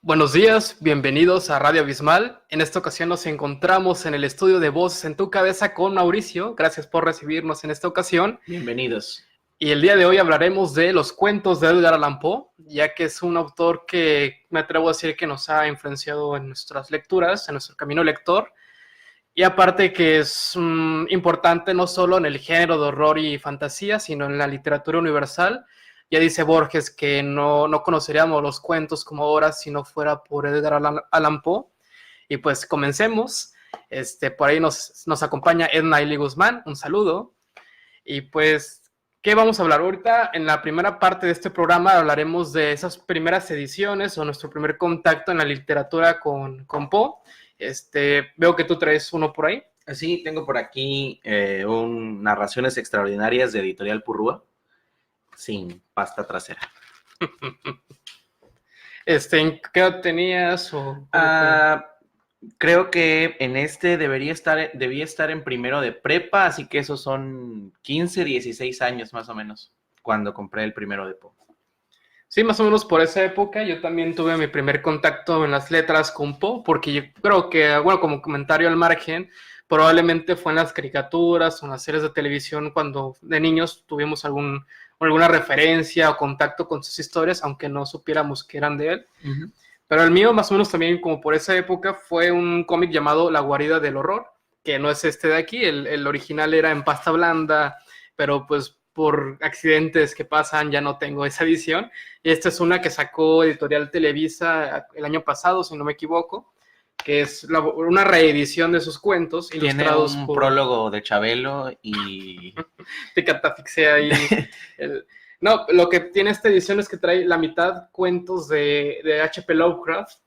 Buenos días, bienvenidos a Radio Abismal. En esta ocasión nos encontramos en el estudio de Voces en tu Cabeza con Mauricio. Gracias por recibirnos en esta ocasión. Bienvenidos. Y el día de hoy hablaremos de los cuentos de Edgar Allan Poe, ya que es un autor que me atrevo a decir que nos ha influenciado en nuestras lecturas, en nuestro camino lector. Y aparte que es importante no solo en el género de horror y fantasía, sino en la literatura universal. Ya dice Borges que no conoceríamos los cuentos como obras si no fuera por Edgar Allan Poe. Y pues comencemos. Por ahí nos acompaña Edna Ili Guzmán. Un saludo. Y pues, ¿qué vamos a hablar ahorita? En la primera parte de este programa hablaremos de esas primeras ediciones o nuestro primer contacto en la literatura con Poe. Veo que tú traes uno por ahí. Sí, tengo por aquí Narraciones Extraordinarias de Editorial Purrúa, sin pasta trasera. ¿En qué edad tenías? Creo que en debía estar en primero de prepa, así que esos son 15, 16 años más o menos, cuando compré el primero de Poe. Sí, más o menos por esa época yo también tuve mi primer contacto en las letras con Poe, porque yo creo que, bueno, como comentario al margen, probablemente fue en las caricaturas o en las series de televisión cuando de niños tuvimos alguna referencia o contacto con sus historias, aunque no supiéramos que eran de él. Uh-huh. Pero el mío, más o menos también como por esa época, fue un cómic llamado La Guarida del Horror, que no es este de aquí, el original era en pasta blanda, pero pues por accidentes que pasan ya no tengo esa edición. Y esta es una que sacó Editorial Televisa el año pasado, si no me equivoco, que es una reedición de sus cuentos ilustrados. Tiene un prólogo de Chabelo y... Te catafixea ahí. No, lo que tiene esta edición es que trae la mitad cuentos de H.P. Lovecraft,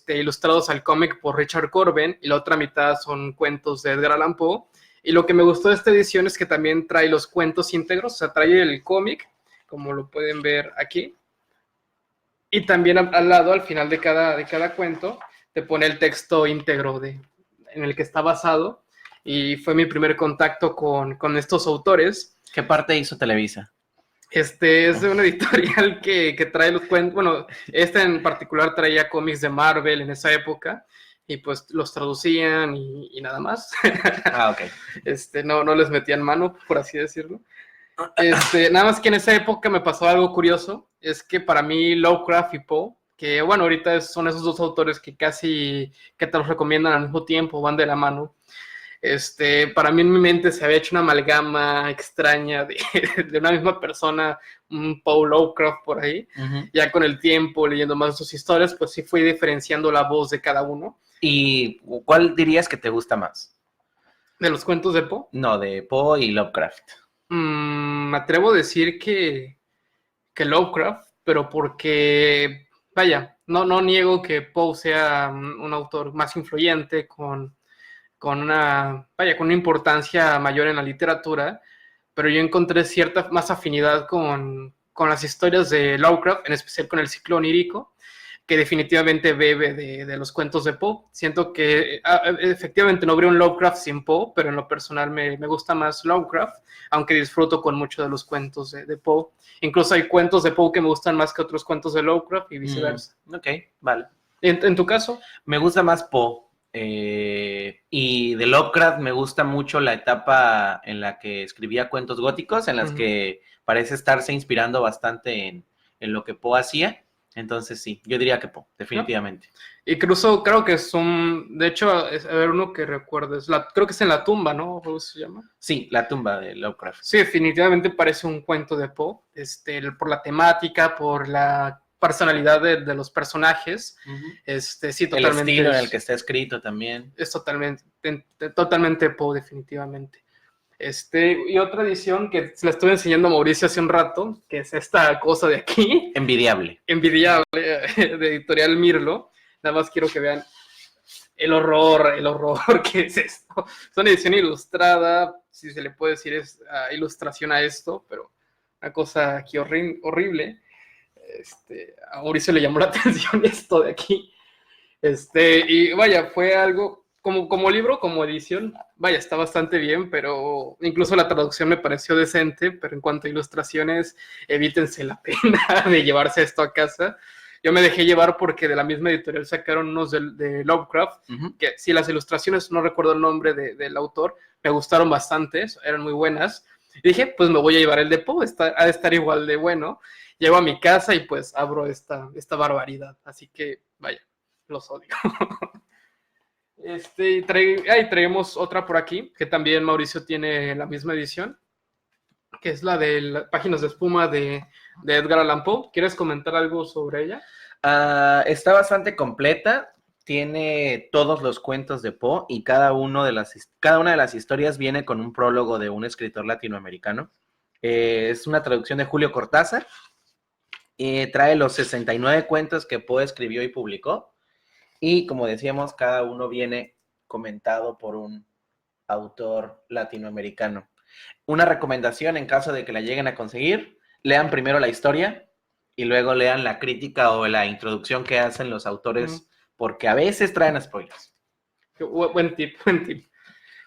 ilustrados al cómic por Richard Corben, y la otra mitad son cuentos de Edgar Allan Poe. Y lo que me gustó de esta edición es que también trae los cuentos íntegros, o sea, trae el cómic, como lo pueden ver aquí. Y también al lado, al final de cada cuento, te pone el texto íntegro en el que está basado. Y fue mi primer contacto con estos autores. ¿Qué parte hizo Televisa? Es de una editorial que trae los cuentos. Bueno, en particular traía cómics de Marvel en esa época. Y pues los traducían y nada más. Ok. No les metían mano, por así decirlo. Nada más que en esa época me pasó algo curioso. Es que para mí Lovecraft y Poe, que bueno, ahorita son esos dos autores que casi que te los recomiendan al mismo tiempo, van de la mano. Para mí en mi mente se había hecho una amalgama extraña de una misma persona, un Poe Lovecraft por ahí. Uh-huh. Ya con el tiempo, leyendo más de sus historias, pues sí fui diferenciando la voz de cada uno. ¿Y cuál dirías que te gusta más? ¿De los cuentos de Poe? No, de Poe y Lovecraft. Me atrevo a decir que Lovecraft, pero porque, vaya, no niego que Poe sea un autor más influyente, con una importancia mayor en la literatura, pero yo encontré cierta más afinidad con las historias de Lovecraft, en especial con el ciclo onírico, que definitivamente bebe de los cuentos de Poe. Siento que efectivamente no habría un Lovecraft sin Poe, pero en lo personal me gusta más Lovecraft, aunque disfruto con mucho de los cuentos de Poe. Incluso hay cuentos de Poe que me gustan más que otros cuentos de Lovecraft y viceversa. Ok, vale. ¿En tu caso? Me gusta más Poe. Y de Lovecraft me gusta mucho la etapa en la que escribía cuentos góticos, en las que parece estarse inspirando bastante en lo que Poe hacía. Entonces sí, yo diría que Poe, definitivamente. ¿No? Incluso creo que de hecho, a ver, uno que recuerdes, creo que es en La Tumba, ¿no? ¿Cómo se llama? Sí, La Tumba de Lovecraft. Sí, definitivamente parece un cuento de Poe, por la temática, por la personalidad de los personajes. Uh-huh. Sí, totalmente. El estilo en el que está escrito también. Es totalmente Poe, definitivamente. Y otra edición que se la estuve enseñando a Mauricio hace un rato, que es esta cosa de aquí. Envidiable, de Editorial Mirlo. Nada más quiero que vean el horror que es esto. Es una edición ilustrada, si se le puede decir ilustración a esto, pero una cosa aquí horrible. A Mauricio le llamó la atención esto de aquí. Y vaya, fue algo, como libro, como edición, vaya, está bastante bien, pero incluso la traducción me pareció decente, pero en cuanto a ilustraciones, evítense la pena de llevarse esto a casa. yo me dejé llevar porque de la misma editorial sacaron unos de Lovecraft, que sí, las ilustraciones, no recuerdo el nombre del autor, me gustaron bastante, eran muy buenas. Y dije, pues me voy a llevar el de Poe, ha de estar igual de bueno. Llego a mi casa y pues abro esta barbaridad. Así que, vaya, los odio. Traemos otra por aquí, que también Mauricio tiene la misma edición, que es la de las Páginas de Espuma de Edgar Allan Poe. ¿Quieres comentar algo sobre ella? Está bastante completa, tiene todos los cuentos de Poe y cada una de las historias viene con un prólogo de un escritor latinoamericano. Es una traducción de Julio Cortázar. Trae los 69 cuentos que Poe escribió y publicó. Y como decíamos, cada uno viene comentado por un autor latinoamericano. Una recomendación en caso de que la lleguen a conseguir, lean primero la historia y luego lean la crítica o la introducción que hacen los autores, porque a veces traen spoilers. Buen tip.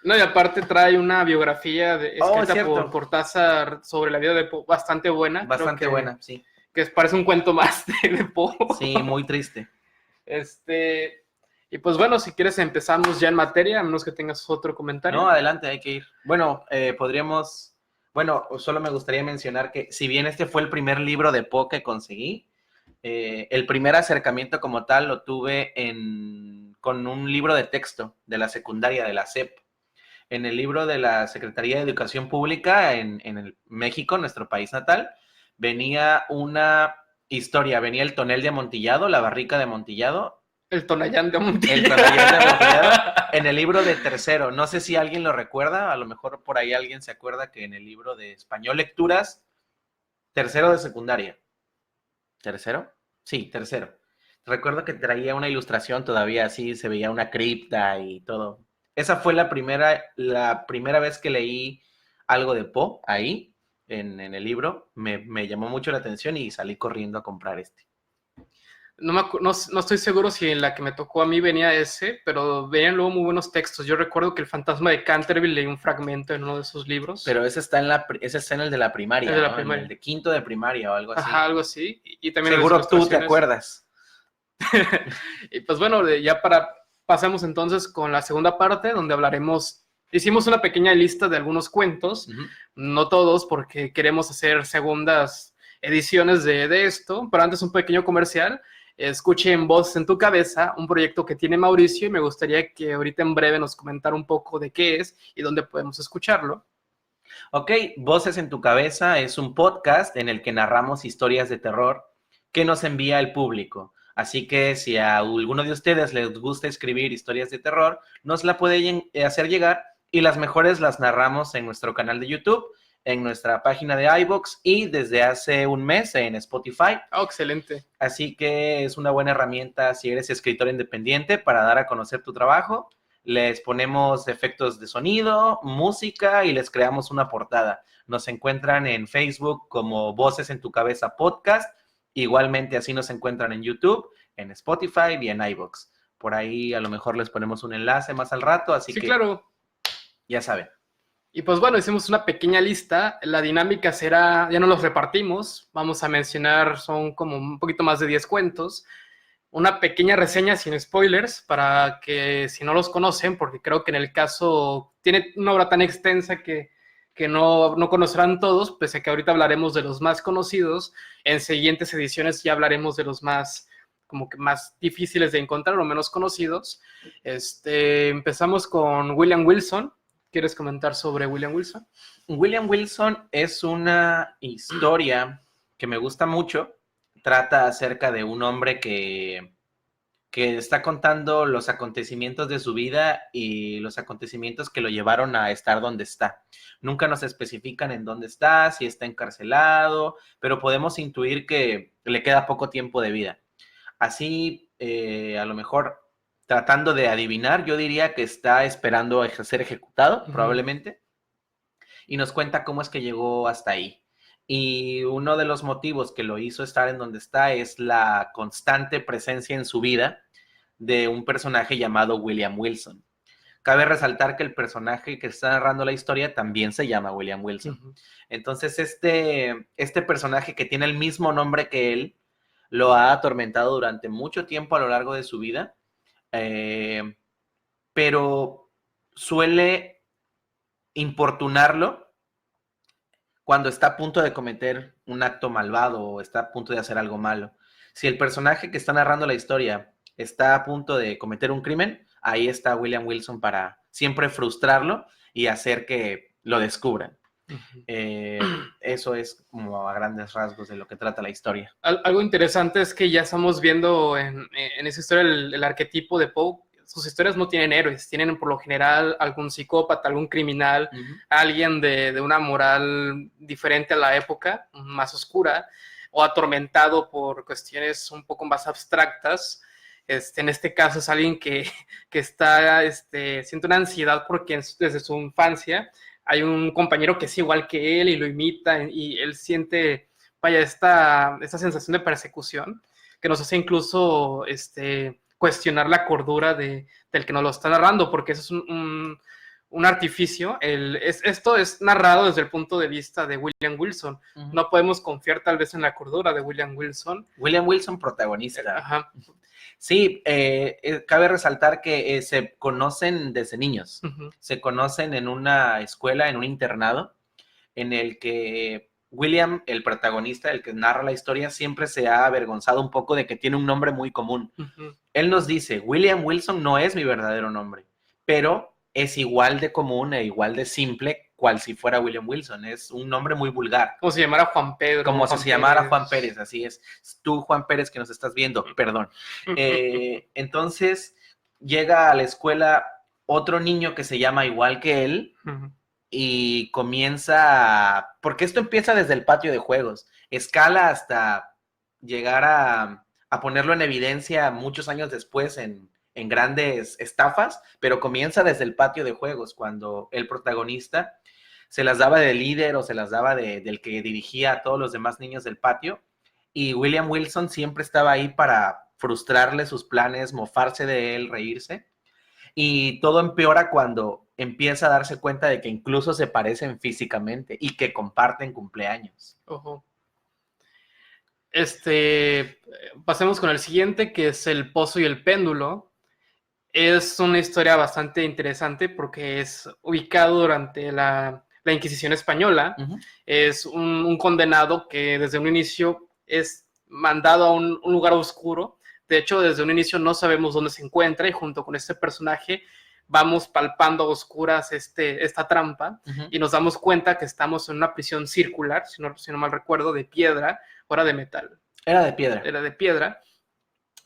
No, y aparte trae una biografía escrita por Cortázar sobre la vida de Poe, bastante buena. Bastante buena, sí. Que parece un cuento más de Poe. Sí, muy triste. Y pues bueno, si quieres empezamos ya en materia, a menos que tengas otro comentario. No, adelante, hay que ir. Bueno, solo me gustaría mencionar que si bien este fue el primer libro de Poe que conseguí, el primer acercamiento como tal lo tuve con un libro de texto de la secundaria, de la SEP. En el libro de la Secretaría de Educación Pública en México, nuestro país natal, venía una historia, venía el tonel de Amontillado, la barrica de Amontillado. El Tonayán de Amontillado. El Tonayán de Amontillado en el libro de tercero. No sé si alguien lo recuerda, a lo mejor por ahí alguien se acuerda que en el libro de Español Lecturas, tercero de secundaria. ¿Tercero? Sí, tercero. Recuerdo que traía una ilustración todavía así, se veía una cripta y todo. Esa fue la primera vez que leí algo de Poe ahí, en el libro. Me llamó mucho la atención y salí corriendo a comprar este. No estoy seguro si en la que me tocó a mí venía ese, pero venían luego muy buenos textos. Yo recuerdo que el fantasma de Canterville leí un fragmento en uno de esos libros. Pero ese está en el de la primaria, el de la ¿no? primaria. En el de quinto de primaria o algo así. Ajá, algo así. Y también seguro tú te acuerdas. Y pues bueno, ya pasamos entonces con la segunda parte, donde hicimos una pequeña lista de algunos cuentos, no todos, porque queremos hacer segundas ediciones de esto, pero antes un pequeño comercial. Escuchen Voces en tu Cabeza, un proyecto que tiene Mauricio, y me gustaría que ahorita en breve nos comentara un poco de qué es y dónde podemos escucharlo. Ok, Voces en tu Cabeza es un podcast en el que narramos historias de terror que nos envía el público. Así que si a alguno de ustedes les gusta escribir historias de terror, nos la pueden hacer llegar y las mejores las narramos en nuestro canal de YouTube, en nuestra página de iVoox y desde hace un mes en Spotify. Oh, excelente. Así que es una buena herramienta si eres escritor independiente para dar a conocer tu trabajo. Les ponemos efectos de sonido, música y les creamos una portada. Nos encuentran en Facebook como Voces en tu Cabeza Podcast. Igualmente así nos encuentran en YouTube, en Spotify y en iVoox. Por ahí a lo mejor les ponemos un enlace más al rato, así que claro. Ya saben. Y pues bueno, hicimos una pequeña lista. La dinámica será, ya no los repartimos, vamos a mencionar, son como un poquito más de 10 cuentos. Una pequeña reseña sin spoilers para que si no los conocen, porque creo que en el caso tiene una obra tan extensa que no conocerán todos, pese a que ahorita hablaremos de los más conocidos. En siguientes ediciones ya hablaremos de los más difíciles de encontrar o menos conocidos. Empezamos con William Wilson. ¿Quieres comentar sobre William Wilson? William Wilson es una historia que me gusta mucho. Trata acerca de un hombre que está contando los acontecimientos de su vida y los acontecimientos que lo llevaron a estar donde está. Nunca nos especifican en dónde está, si está encarcelado, pero podemos intuir que le queda poco tiempo de vida. Así, a lo mejor, tratando de adivinar, yo diría que está esperando a ser ejecutado, probablemente, y nos cuenta cómo es que llegó hasta ahí. Y uno de los motivos que lo hizo estar en donde está es la constante presencia en su vida de un personaje llamado William Wilson. Cabe resaltar que el personaje que está narrando la historia también se llama William Wilson. Entonces, este personaje que tiene el mismo nombre que él, lo ha atormentado durante mucho tiempo a lo largo de su vida, pero suele importunarlo cuando está a punto de cometer un acto malvado o está a punto de hacer algo malo. Si el personaje que está narrando la historia está a punto de cometer un crimen, ahí está William Wilson para siempre frustrarlo y hacer que lo descubran. Eso es como a grandes rasgos de lo que trata la historia. Algo interesante es que ya estamos viendo en esa historia el arquetipo de Poe. Sus historias no tienen héroes, tienen por lo general algún psicópata, algún criminal, alguien de una moral diferente a la época, más oscura, o atormentado por cuestiones un poco más abstractas. En este caso es alguien que está, siente una ansiedad porque desde su infancia hay un compañero que es igual que él y lo imita y él siente, vaya, esta sensación de persecución que nos hace incluso cuestionar la cordura del que nos lo está narrando, porque eso es un artificio. Esto es narrado desde el punto de vista de William Wilson. No podemos confiar tal vez en la cordura de William Wilson. William Wilson, protagonista. Ajá. Sí, cabe resaltar que se conocen desde niños. Se conocen en una escuela, en un internado, en el que William, el protagonista, el que narra la historia, siempre se ha avergonzado un poco de que tiene un nombre muy común. Él nos dice, William Wilson no es mi verdadero nombre, pero es igual de común e igual de simple cual si fuera William Wilson. Es un nombre muy vulgar. Como si llamara Juan Pedro. Como si se llamara Juan Pérez, así es. Tú, Juan Pérez, que nos estás viendo, perdón. Entonces, llega a la escuela otro niño que se llama igual que él, y comienza, porque esto empieza desde el patio de juegos, escala hasta llegar a ponerlo en evidencia muchos años después en grandes estafas, pero comienza desde el patio de juegos, cuando el protagonista se las daba de líder o se las daba del que dirigía a todos los demás niños del patio, y William Wilson siempre estaba ahí para frustrarle sus planes, mofarse de él, reírse, y todo empeora cuando empieza a darse cuenta de que incluso se parecen físicamente y que comparten cumpleaños. Pasemos con el siguiente, que es El Pozo y el Péndulo. Es una historia bastante interesante porque es ubicado durante la Inquisición española. Es un condenado que desde un inicio es mandado a un lugar oscuro. De hecho, desde un inicio no sabemos dónde se encuentra y junto con este personaje vamos palpando a oscuras esta trampa y nos damos cuenta que estamos en una prisión circular, si no mal recuerdo, de piedra, o era de metal. Era de piedra. Era de piedra.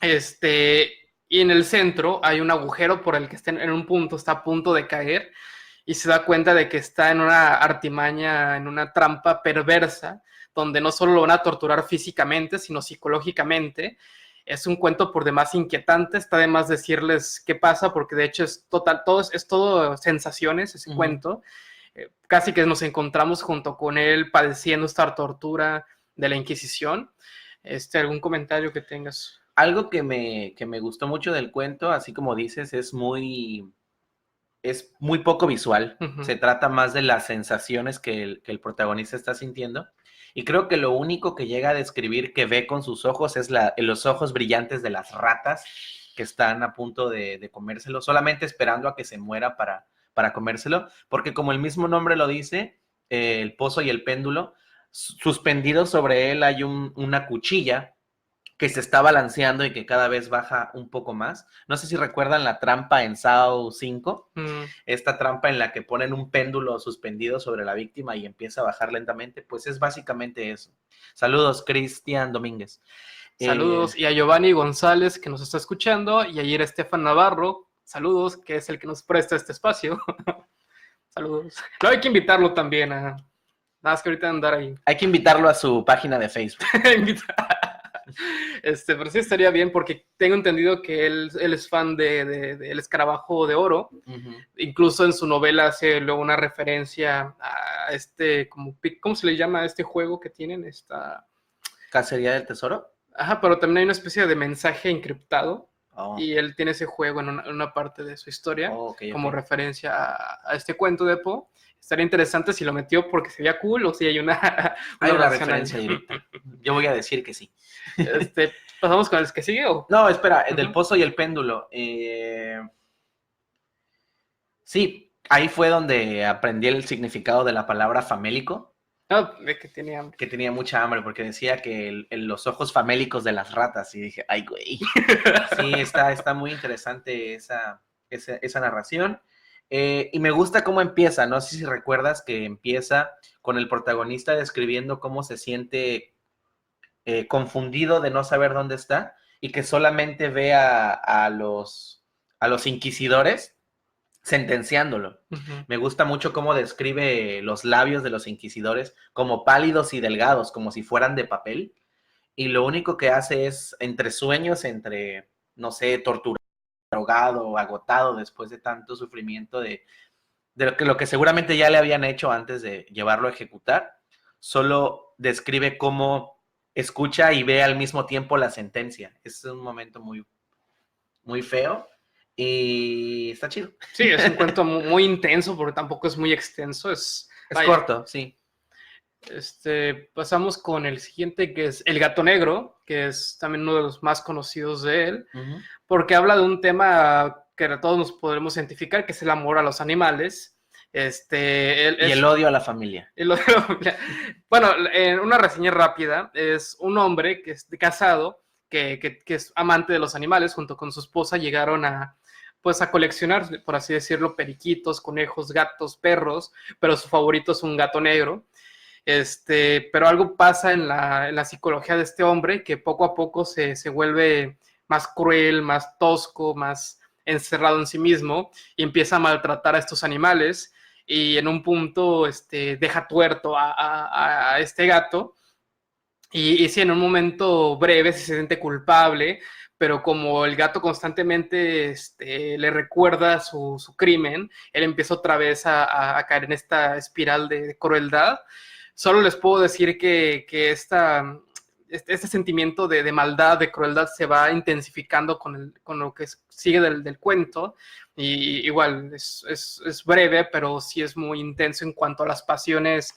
Y en el centro hay un agujero por el que en un punto está a punto de caer y se da cuenta de que está en una artimaña, en una trampa perversa, donde no solo lo van a torturar físicamente, sino psicológicamente. Es un cuento por demás inquietante, está de más decirles qué pasa, porque de hecho es todo sensaciones ese cuento. Casi que nos encontramos junto con él padeciendo esta tortura de la Inquisición. ¿Algún comentario que tengas? Algo que me gustó mucho del cuento, así como dices, es muy poco visual. Se trata más de las sensaciones que el protagonista está sintiendo. Y creo que lo único que llega a describir que ve con sus ojos es los ojos brillantes de las ratas que están a punto de comérselo, solamente esperando a que se muera para comérselo, porque como el mismo nombre lo dice, el pozo y el péndulo, suspendidos sobre él hay una cuchilla que se está balanceando y que cada vez baja un poco más. No sé si recuerdan la trampa en Saw 5, esta trampa en la que ponen un péndulo suspendido sobre la víctima y empieza a bajar lentamente, pues es básicamente eso. Saludos, Cristian Domínguez. Saludos, y a Giovanni González, que nos está escuchando, y a Estefan Navarro, saludos, que es el que nos presta este espacio. Saludos. No, hay que invitarlo también a... Nada más que ahorita andar ahí. Hay que invitarlo a su página de Facebook. Pero sí estaría bien porque tengo entendido que él es fan de El Escarabajo de Oro. Incluso en su novela hace luego una referencia a ¿cómo se le llama a este juego que tienen? ¿Cacería del tesoro? Ajá, pero también hay una especie de mensaje encriptado. Oh, y él tiene ese juego en una parte de su historia ok, como ok. referencia a este cuento de Poe. Estaría interesante si lo metió porque sería cool o si hay una, Hay una una relación ahí. referencia directa. Yo voy a decir que sí. ¿Pasamos con el que sigue o? No, espera, el del Ujú. pozo y el péndulo. Sí, ahí fue donde aprendí el significado de la palabra famélico, Ah, de que tiene hambre. que tenía mucha hambre, porque decía que los ojos famélicos de las ratas, y dije, ay, güey. Sí, está muy interesante esa narración. Y me gusta cómo empieza, no sé si recuerdas que empieza con el protagonista describiendo cómo se siente confundido de no saber dónde está y que solamente ve a los inquisidores sentenciándolo. Ujú. Me gusta mucho cómo describe los labios de los inquisidores como pálidos y delgados, como si fueran de papel, y lo único que hace es, entre sueños, entre, no sé, torturado, drogado, agotado después de tanto sufrimiento de lo que seguramente ya le habían hecho antes de llevarlo a ejecutar, solo describe cómo escucha y ve al mismo tiempo la sentencia. Es un momento muy, muy feo y está chido. Sí, es un cuento muy intenso porque tampoco es muy extenso. Es Vaya, corto, sí. pasamos con el siguiente que es El Gato Negro, que es también uno de los más conocidos de él, Uh-huh. porque habla de un tema que todos nos podremos identificar, que es el amor a los animales. Él Y el es, odio a la familia. bueno, en una reseña rápida, es un hombre que es casado, que es amante de los animales, junto con su esposa llegaron pues a coleccionar, por así decirlo, periquitos, conejos, gatos, perros, pero su favorito es un gato negro. Pero algo pasa en la psicología de este hombre que poco a poco se vuelve más cruel, más tosco, más encerrado en sí mismo y empieza a maltratar a estos animales y en un punto deja tuerto a este gato y sí, en un momento breve se siente culpable, pero como el gato constantemente le recuerda su crimen, él empieza otra vez a caer en esta espiral de crueldad. Solo les puedo decir que este sentimiento de maldad, de crueldad, se va intensificando con lo que sigue del cuento. Y igual, es breve, pero sí es muy intenso en cuanto a las pasiones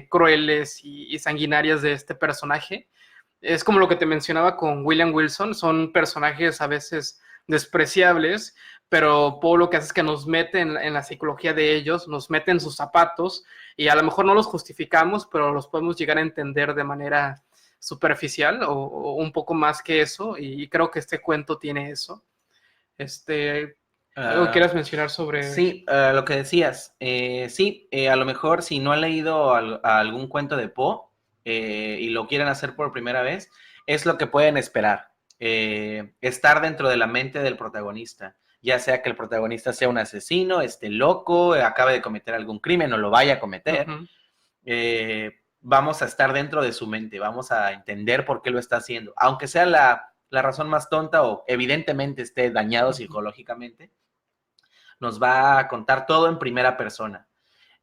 crueles y sanguinarias de este personaje. Es como lo que te mencionaba con William Wilson, son personajes a veces despreciables, pero Poe lo que hace es que nos mete en la psicología de ellos, nos mete en sus zapatos y a lo mejor no los justificamos, pero los podemos llegar a entender de manera superficial o un poco más que eso y creo que este cuento tiene eso. ¿Algo que Uh, quieras mencionar sobre? sí, lo que decías. Sí, a lo mejor si no han leído a algún cuento de Poe y lo quieren hacer por primera vez, es lo que pueden esperar. Estar dentro de la mente del protagonista, ya sea que el protagonista sea un asesino, esté loco, acabe de cometer algún crimen o lo vaya a cometer. Uh-huh. Vamos a estar dentro de su mente, vamos a entender por qué lo está haciendo, aunque sea la razón más tonta o evidentemente esté dañado psicológicamente, nos va a contar todo en primera persona,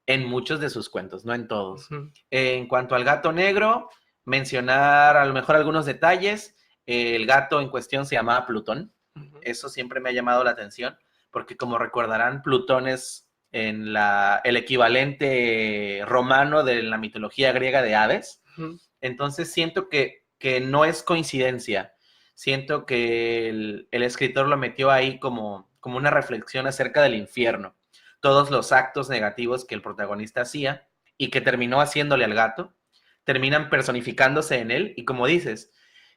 en muchos de sus cuentos, no en todos. Uh-huh. En cuanto al gato negro, mencionar a lo mejor algunos detalles. El gato en cuestión se llamaba Plutón. Uh-huh. Eso siempre me ha llamado la atención, porque como recordarán, Plutón es el equivalente romano de la mitología griega de Hades. Uh-huh. Entonces siento que no es coincidencia. Siento que el escritor lo metió ahí como una reflexión acerca del infierno. Todos los actos negativos que el protagonista hacía y que terminó haciéndole al gato, terminan personificándose en él y como dices,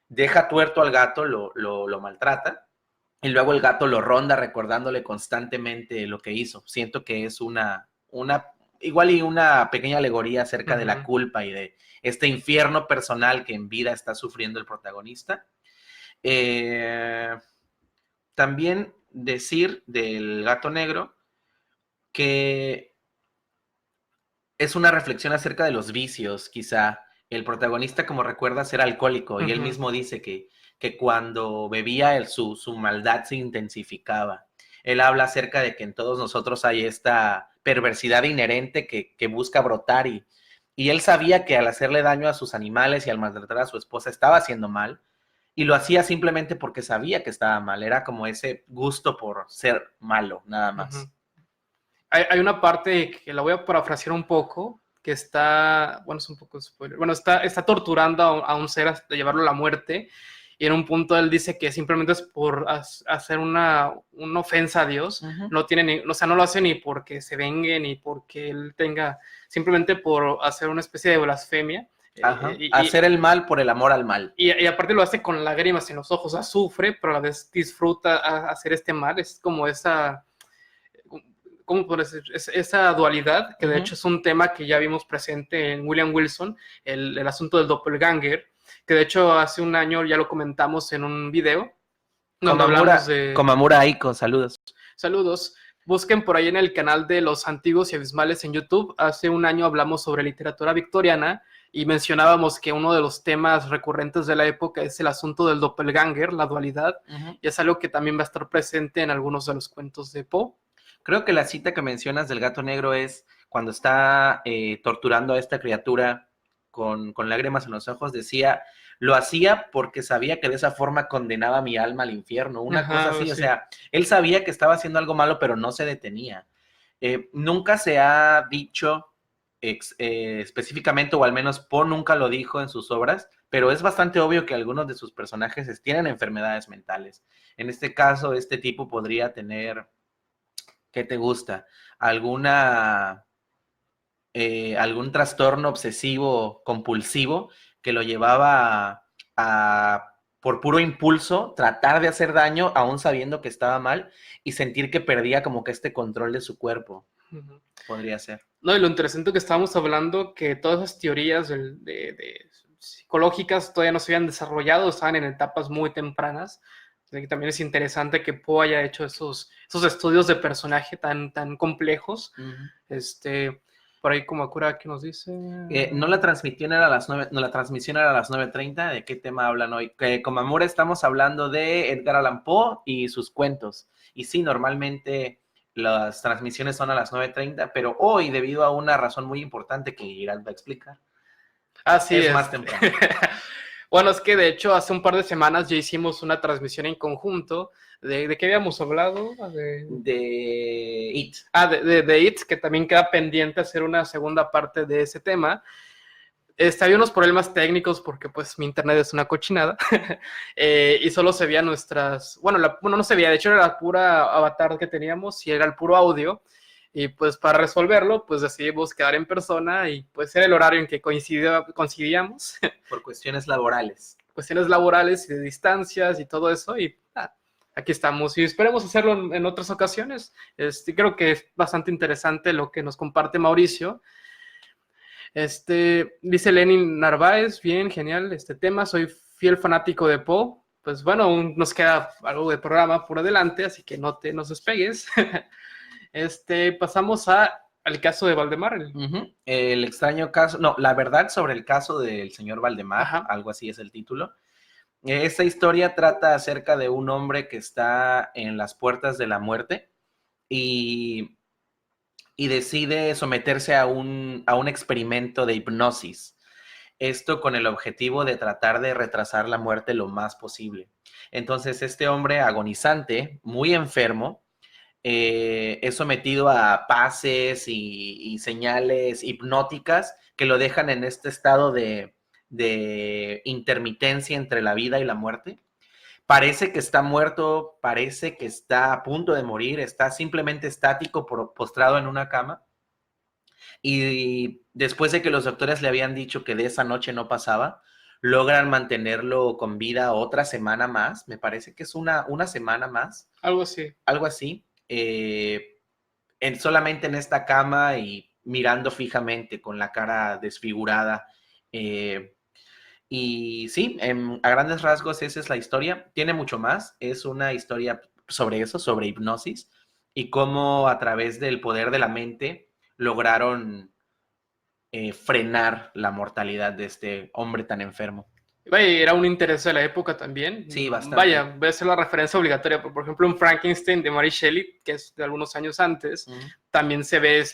deja tuerto al gato, lo maltrata y luego el gato lo ronda recordándole constantemente lo que hizo. Siento que es igual y una pequeña alegoría acerca de la Uh-huh. culpa y de este infierno personal que en vida está sufriendo el protagonista. También decir del gato negro que es una reflexión acerca de los vicios, quizá. El protagonista, como recuerdas, era alcohólico y él Uh-huh. mismo dice que cuando bebía su maldad se intensificaba. Él habla acerca de que en todos nosotros hay esta perversidad inherente que busca brotar y él sabía que al hacerle daño a sus animales y al maltratar a su esposa estaba haciendo mal, y lo hacía simplemente porque sabía que estaba mal. Era como ese gusto por ser malo, nada más. Ujú. Hay una parte que la voy a parafrasear un poco, que está, bueno, es un poco spoiler, bueno, está torturando a un ser hasta llevarlo a la muerte, y en un punto él dice que simplemente es por hacer una ofensa a Dios, no tiene ni, o sea, no lo hace ni porque se vengue, ni porque él tenga, simplemente por hacer una especie de blasfemia. Ajá. Hacer el mal por el amor al mal. Y aparte lo hace con lágrimas en los ojos, o sea, sufre, pero a la vez disfruta hacer este mal, es como esa, ¿cómo puedo decir? Esa dualidad, que de hecho es un tema que ya vimos presente en William Wilson, el asunto del doppelganger, que de hecho hace un año ya lo comentamos en un video, donde hablamos de... Komamura Aiko, saludos. Saludos. Busquen por ahí en el canal de Los Antiguos y Abismales en YouTube. Hace un año hablamos sobre literatura victoriana y mencionábamos que uno de los temas recurrentes de la época es el asunto del doppelganger, la dualidad, y es algo que también va a estar presente en algunos de los cuentos de Poe. Creo que la cita que mencionas del gato negro es cuando está torturando a esta criatura con lágrimas en los ojos, decía, lo hacía porque sabía que de esa forma condenaba mi alma al infierno, una cosa así, sí. O sea, él sabía que estaba haciendo algo malo, pero no se detenía. Nunca se ha dicho específicamente, o al menos Poe nunca lo dijo en sus obras, pero es bastante obvio que algunos de sus personajes tienen enfermedades mentales. En este caso, este tipo podría tener... ¿Qué te gusta? ¿Algún trastorno obsesivo compulsivo que lo llevaba por puro impulso, tratar de hacer daño aún sabiendo que estaba mal y sentir que perdía como que este control de su cuerpo? Podría ser. No, y lo interesante que estábamos hablando, que todas esas teorías de psicológicas todavía no se habían desarrollado, estaban en etapas muy tempranas. También es interesante que Poe haya hecho esos estudios de personaje tan complejos. Por ahí Kumakura, ¿qué nos dice? No la transmisión era a las 9, no, la transmisión era a las 9:30. ¿De qué tema hablan hoy? Komamura, estamos hablando de Edgar Allan Poe y sus cuentos. Y sí, normalmente las transmisiones son a las 9:30, pero hoy, debido a una razón muy importante que Irán va a explicar, es más temprano. Bueno, es que de hecho hace un par de semanas ya hicimos una transmisión en conjunto. ¿De qué habíamos hablado? De It. De It, que también queda pendiente hacer una segunda parte de ese tema. Había unos problemas técnicos porque pues mi internet es una cochinada y solo se veían nuestras... Bueno, no se veía, de hecho era la pura avatar que teníamos y era el puro audio. Y pues para resolverlo, pues decidimos quedar en persona y pues era el horario en que coincidíamos. Por cuestiones laborales. Cuestiones laborales y de distancias y todo eso. Y aquí estamos y esperemos hacerlo en otras ocasiones. Creo que es bastante interesante lo que nos comparte Mauricio. Dice Lenin Narváez, bien, genial este tema. Soy fiel fanático de Poe. Pues bueno, nos queda algo de programa por adelante, así que no te nos despegues. Pasamos al caso de Valdemar. El extraño caso, no, la verdad sobre el caso del señor Valdemar, algo así es el título. Esta historia trata acerca de un hombre que está en las puertas de la muerte y decide someterse a un experimento de hipnosis. Esto con el objetivo de tratar de retrasar la muerte lo más posible. Entonces, este hombre agonizante, muy enfermo, es sometido a pases y señales hipnóticas que lo dejan en este estado de intermitencia entre la vida y la muerte. Parece que está muerto, parece que está a punto de morir, está simplemente estático, postrado en una cama. Y después de que los doctores le habían dicho que de esa noche no pasaba, logran mantenerlo con vida otra semana más. Me parece que es una semana más. Algo así. Algo así. Solamente en esta cama y mirando fijamente con la cara desfigurada. Y sí, a grandes rasgos esa es la historia. Tiene mucho más. Es una historia sobre eso, sobre hipnosis y cómo a través del poder de la mente lograron frenar la mortalidad de este hombre tan enfermo. Vaya, era un interés de la época también. Sí, bastante. Vaya, voy a hacer la referencia obligatoria, pero por ejemplo en Frankenstein de Mary Shelley, que es de algunos años antes, también se ve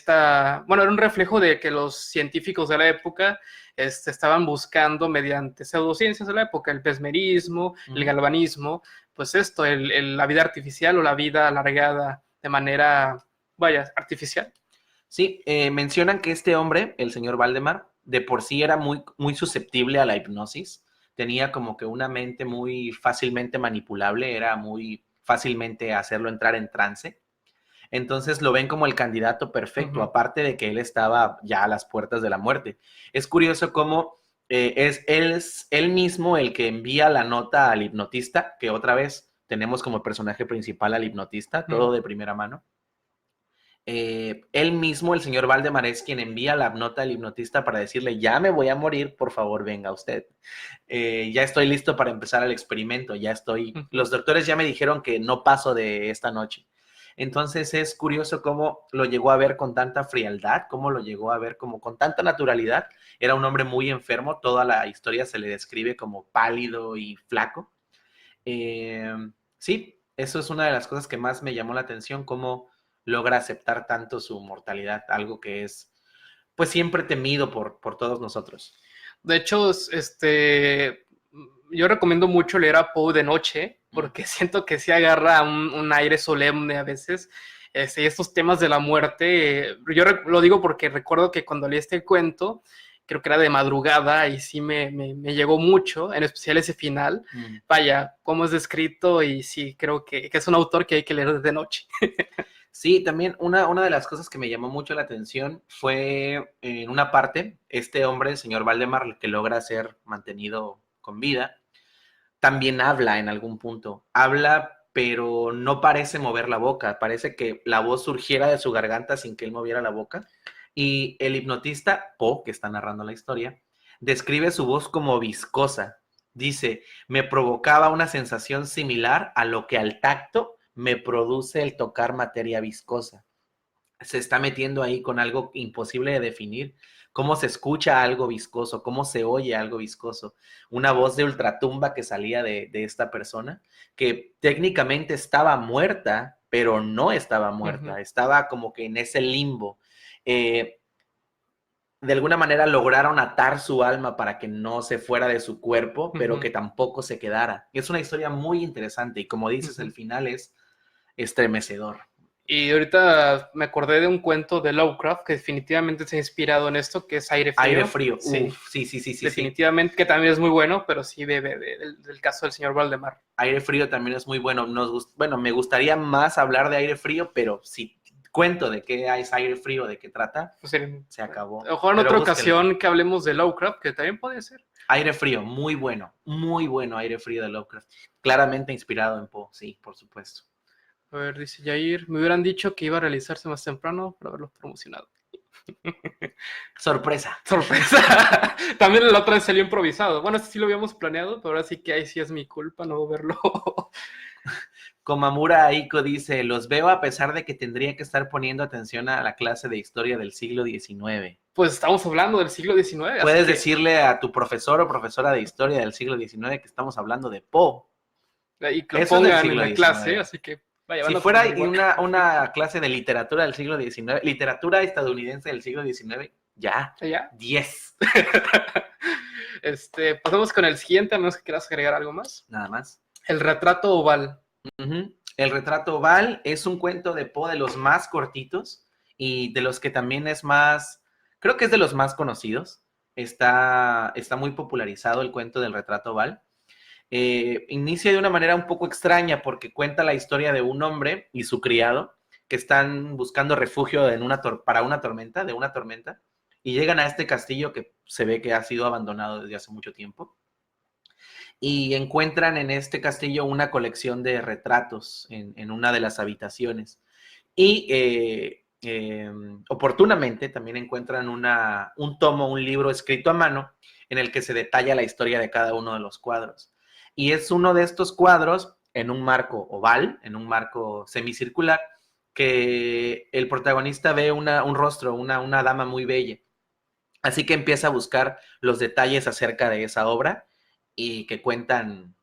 bueno, era un reflejo de que los científicos de la época estaban buscando mediante pseudociencias de la época, el mesmerismo, el galvanismo, pues esto, la vida artificial o la vida alargada de manera, vaya, artificial. Sí, mencionan que este hombre, el señor Valdemar, de por sí era muy, muy susceptible a la hipnosis. Tenía como que una mente muy fácilmente manipulable, era muy fácilmente hacerlo entrar en trance. Entonces lo ven como el candidato perfecto, aparte de que él estaba ya a las puertas de la muerte. Es curioso cómo es él mismo el que envía la nota al hipnotista, que otra vez tenemos como personaje principal al hipnotista, todo de primera mano. Él mismo, el señor Valdemar, es quien envía la nota al hipnotista para decirle, ya me voy a morir, por favor, venga usted. Ya estoy listo para empezar el experimento, los doctores ya me dijeron que no paso de esta noche. Entonces es curioso cómo lo llegó a ver con tanta frialdad, cómo lo llegó a ver como con tanta naturalidad. Era un hombre muy enfermo, toda la historia se le describe como pálido y flaco. Sí, eso es una de las cosas que más me llamó la atención, cómo logra aceptar tanto su mortalidad, algo que es pues siempre temido por todos nosotros. De hecho, yo recomiendo mucho leer a Poe de noche, porque siento que sí agarra un aire solemne a veces. Y estos temas de la muerte, yo lo digo porque recuerdo que cuando leí este cuento, creo que era de madrugada y sí me llegó mucho, en especial ese final. Vaya, cómo es descrito y sí, creo que es un autor que hay que leer de noche. Sí, también una de las cosas que me llamó mucho la atención fue en una parte, este hombre, el señor Valdemar, que logra ser mantenido con vida, también habla en algún punto. Habla, pero no parece mover la boca. Parece que la voz surgiera de su garganta sin que él moviera la boca. Y el hipnotista, Poe, que está narrando la historia, describe su voz como viscosa. Dice, me provocaba una sensación similar a lo que al tacto me produce el tocar materia viscosa. Se está metiendo ahí con algo imposible de definir. Cómo se escucha algo viscoso, cómo se oye algo viscoso. Una voz de ultratumba que salía de esta persona, que técnicamente estaba muerta, pero no estaba muerta. Estaba como que en ese limbo. De alguna manera lograron atar su alma para que no se fuera de su cuerpo, pero que tampoco se quedara. Es una historia muy interesante y como dices, el final es estremecedor. Y ahorita me acordé de un cuento de Lovecraft que definitivamente se ha inspirado en esto, que es Aire Frío. Aire Frío, sí. Uf, sí. Definitivamente, que también es muy bueno, pero sí bebe del caso del señor Valdemar. Aire Frío también es muy bueno. Bueno, me gustaría más hablar de Aire Frío, pero si cuento de qué es Aire Frío, de qué trata, pues se acabó. Ojalá en otra ocasión que hablemos de Lovecraft, que también puede ser. Aire Frío, muy bueno Aire Frío de Lovecraft. Claramente inspirado en Poe, sí, por supuesto. A ver, dice Jair, me hubieran dicho que iba a realizarse más temprano para haberlo promocionado. Sorpresa. También la otra vez salió improvisado. Bueno, este sí lo habíamos planeado, pero ahora sí que ahí sí es mi culpa no verlo. Komamura Aiko dice, los veo a pesar de que tendría que estar poniendo atención a la clase de historia del siglo XIX. Pues estamos hablando del siglo XIX. Puedes decirle a tu profesor o profesora de historia del siglo XIX que estamos hablando de Poe. Y que lo pongan en la clase, así que... Vaya, si fuera una clase de literatura del siglo XIX, literatura estadounidense del siglo XIX, ya. 10. Pasamos con el siguiente, a menos que quieras agregar algo más. Nada más. El retrato oval. El retrato oval es un cuento de Poe de los más cortitos y de los que también es más, creo que es de los más conocidos. Está muy popularizado el cuento del retrato oval. Inicia de una manera un poco extraña porque cuenta la historia de un hombre y su criado que están buscando refugio para una tormenta y llegan a este castillo que se ve que ha sido abandonado desde hace mucho tiempo y encuentran en este castillo una colección de retratos en una de las habitaciones y oportunamente también encuentran un libro escrito a mano en el que se detalla la historia de cada uno de los cuadros. Y es uno de estos cuadros en un marco oval, en un marco semicircular, que el protagonista ve un rostro, una dama muy bella. Así que empieza a buscar los detalles acerca de esa obra y que cuentan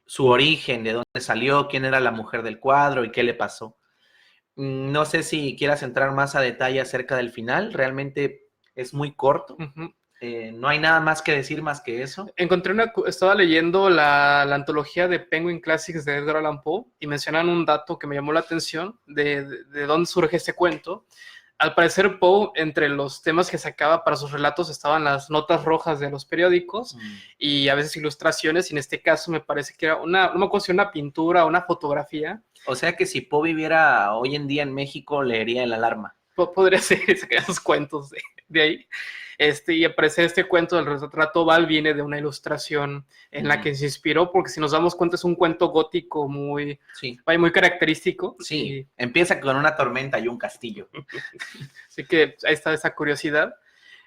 su origen, de dónde salió, quién era la mujer del cuadro y qué le pasó. No sé si quieras entrar más a detalle acerca del final, realmente es muy corto. No hay nada más que decir más que eso. Estaba leyendo la antología de Penguin Classics de Edgar Allan Poe y mencionan un dato que me llamó la atención de dónde surge este cuento. Al parecer, Poe, entre los temas que sacaba para sus relatos estaban las notas rojas de los periódicos y a veces ilustraciones, y en este caso me parece que era no me acuerdo si una pintura o una fotografía. O sea que si Poe viviera hoy en día en México, leería El Alarma. Podría ser, sacar esos cuentos de ahí. Y aparece este cuento del retrato oval, viene de una ilustración en la que se inspiró, porque si nos damos cuenta es un cuento gótico muy característico. Sí, empieza con una tormenta y un castillo. Así que ahí está esa curiosidad.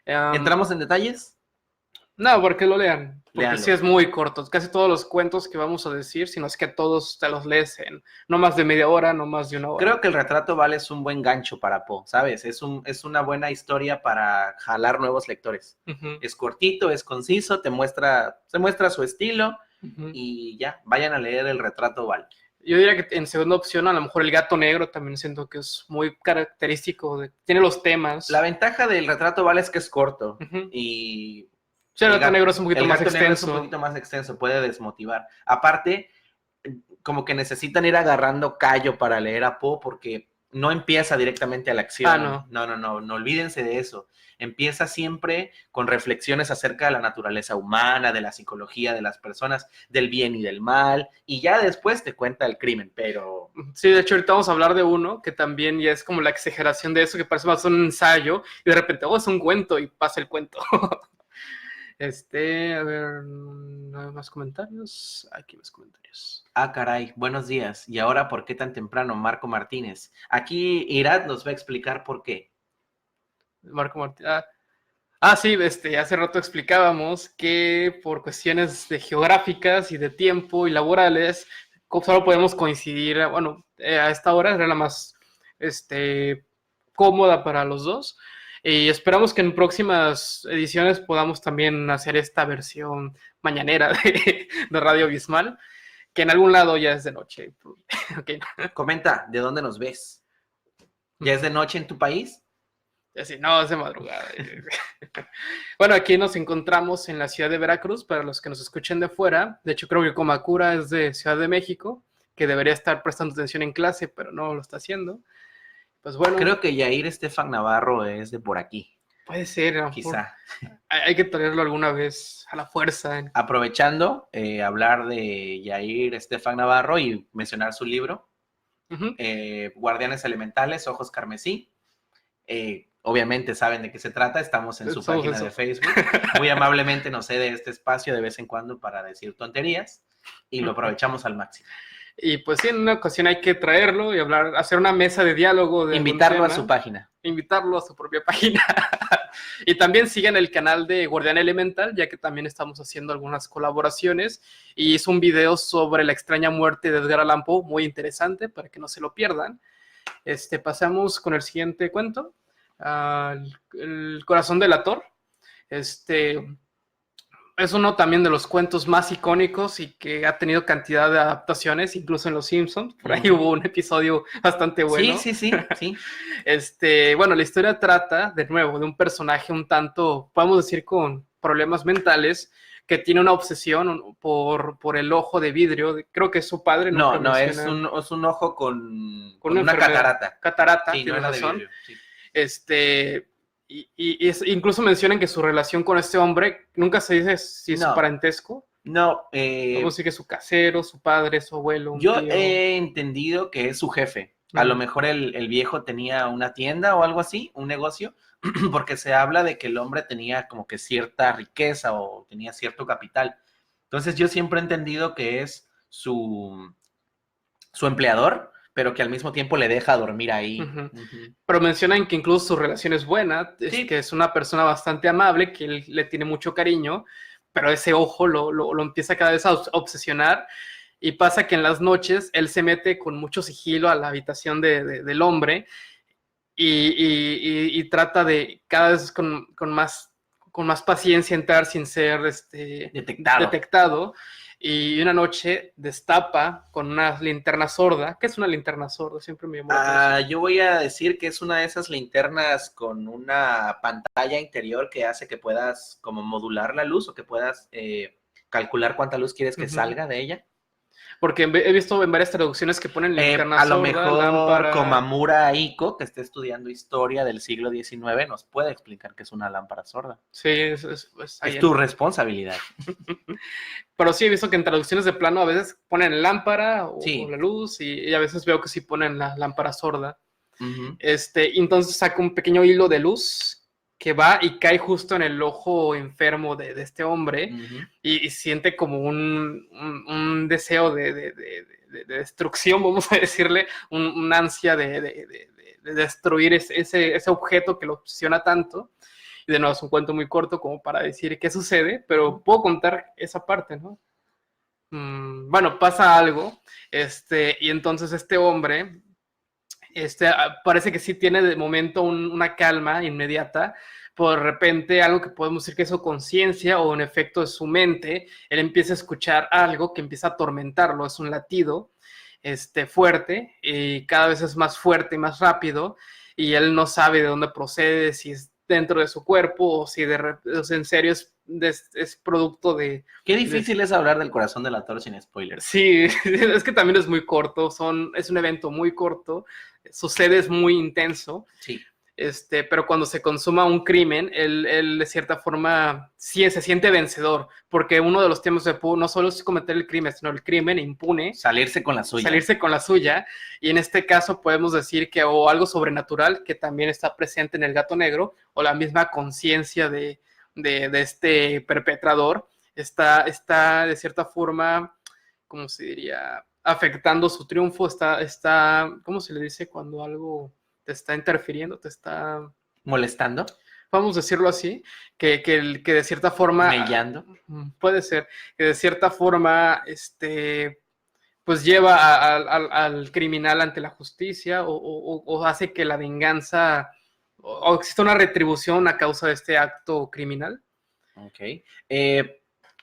¿Entramos en detalles? No, porque lo lean, porque Léanlo. sí es muy corto. Casi todos los cuentos que vamos a decir, si no es que todos te los lees en no más de media hora, no más de una hora. Creo que El Retrato Oval es un buen gancho para Poe, ¿sabes? Es una buena historia para jalar nuevos lectores. Es cortito, es conciso, se muestra su estilo y ya, vayan a leer El Retrato Oval. Yo diría que en segunda opción, a lo mejor El Gato Negro también siento que es muy característico, tiene los temas. La ventaja del Retrato Oval es que es corto y... Sí, el gato negro es un poquito más extenso. Es un poquito más extenso, puede desmotivar. Aparte, como que necesitan ir agarrando callo para leer a Poe porque no empieza directamente a la acción. No olvídense de eso. Empieza siempre con reflexiones acerca de la naturaleza humana, de la psicología de las personas, del bien y del mal, y ya después te cuenta el crimen, pero... Sí, de hecho ahorita vamos a hablar de uno que también ya es como la exageración de eso, que parece más un ensayo, y de repente, es un cuento, y pasa el cuento. A ver, no hay más comentarios. Aquí más comentarios. Ah, caray, buenos días. ¿Y ahora por qué tan temprano, Marco Martínez? Aquí Irad nos va a explicar por qué. Marco Martínez. Sí, hace rato explicábamos que por cuestiones geográficas y de tiempo y laborales, solo podemos coincidir, a esta hora era la más cómoda para los dos. Y esperamos que en próximas ediciones podamos también hacer esta versión mañanera de Radio Abismal, que en algún lado ya es de noche. Okay. Comenta, ¿de dónde nos ves? ¿Ya es de noche en tu país? Así, no, es de madrugada. Bueno, aquí nos encontramos en la ciudad de Veracruz, para los que nos escuchen de fuera. De hecho, creo que Comacura es de Ciudad de México, que debería estar prestando atención en clase, pero no lo está haciendo. Pues bueno. Creo que Yair Estefan Navarro es de por aquí. Puede ser. Quizá. Hay que traerlo alguna vez a la fuerza. Aprovechando, hablar de Yair Estefan Navarro y mencionar su libro, Guardianes Elementales, Ojos Carmesí. Obviamente saben de qué se trata, estamos en su página de Facebook. Muy amablemente nos cede este espacio de vez en cuando para decir tonterías y lo aprovechamos al máximo. Y pues sí, en una ocasión hay que traerlo y hablar, hacer una mesa de diálogo. Invitarlo a su página. Invitarlo a su propia página. Y también sigan el canal de Guardián Elemental, ya que también estamos haciendo algunas colaboraciones. Y hizo un video sobre la extraña muerte de Edgar Allan Poe, muy interesante, para que no se lo pierdan. Pasamos con el siguiente cuento. El corazón delator. Es uno también de los cuentos más icónicos y que ha tenido cantidad de adaptaciones, incluso en Los Simpsons. Por ahí hubo un episodio bastante bueno. Sí. Bueno, la historia trata, de nuevo, de un personaje un tanto, podemos decir, con problemas mentales, que tiene una obsesión por el ojo de vidrio. Creo que es su padre. No, es un ojo con una catarata. Catarata, sí, tiene razón. De vidrio, sí. Y incluso mencionan que su relación con este hombre, nunca se dice si es su parentesco. No. Vamos a decir que es su casero, su padre, su abuelo. Yo he entendido que es su jefe. A lo mejor el viejo tenía una tienda o algo así, un negocio, porque se habla de que el hombre tenía como que cierta riqueza o tenía cierto capital. Entonces yo siempre he entendido que es su empleador, pero que al mismo tiempo le deja dormir ahí. Pero mencionan que incluso su relación es buena, que es una persona bastante amable, que él le tiene mucho cariño, pero ese ojo lo empieza cada vez a obsesionar, y pasa que en las noches él se mete con mucho sigilo a la habitación del hombre y trata de cada vez con con más paciencia entrar sin ser detectado. Y una noche destapa con una linterna sorda. ¿Qué es una linterna sorda? Siempre me llamó la atención. Yo voy a decir que es una de esas linternas con una pantalla interior que hace que puedas como modular la luz o que puedas calcular cuánta luz quieres que salga de ella. Porque he visto en varias traducciones que ponen linterna A lo sorda, mejor lámpara. Komamura Iko, que esté estudiando historia del siglo XIX, nos puede explicar qué es una lámpara sorda. Sí, es tu responsabilidad. Pero sí he visto que en traducciones de plano a veces ponen lámpara o la luz y a veces veo que sí ponen la lámpara sorda. Uh-huh. Entonces saca un pequeño hilo de luz que va y cae justo en el ojo enfermo de este hombre y siente como un deseo de destrucción, vamos a decirle, un ansia de destruir ese objeto que lo obsesiona tanto. Y de nuevo es un cuento muy corto como para decir qué sucede, pero puedo contar esa parte, ¿no? Bueno, pasa algo, y entonces este hombre parece que sí tiene de momento una calma inmediata, por de repente algo que podemos decir que es su conciencia o en efecto es su mente, él empieza a escuchar algo que empieza a atormentarlo, es un latido fuerte y cada vez es más fuerte y más rápido y él no sabe de dónde procede, si es dentro de su cuerpo o si en serio es producto de... Qué difícil es hablar del corazón del actor sin spoilers. Sí, es que también es muy corto, es un evento muy corto, sucede, es muy intenso. Sí. Pero cuando se consuma un crimen, él de cierta forma sí se siente vencedor, porque uno de los temas de Poe no solo es cometer el crimen, sino el crimen impune. Salirse con la suya. Y en este caso podemos decir que o algo sobrenatural que también está presente en el Gato Negro, o la misma conciencia de este perpetrador, está de cierta forma, ¿cómo se diría? Afectando su triunfo, está, ¿cómo se le dice cuando algo te está interfiriendo, te está... ¿Molestando? Vamos a decirlo así, que de cierta forma... ¿Mellando? Puede ser, que de cierta forma, pues lleva al criminal ante la justicia o hace que la venganza, o exista una retribución a causa de este acto criminal. Ok.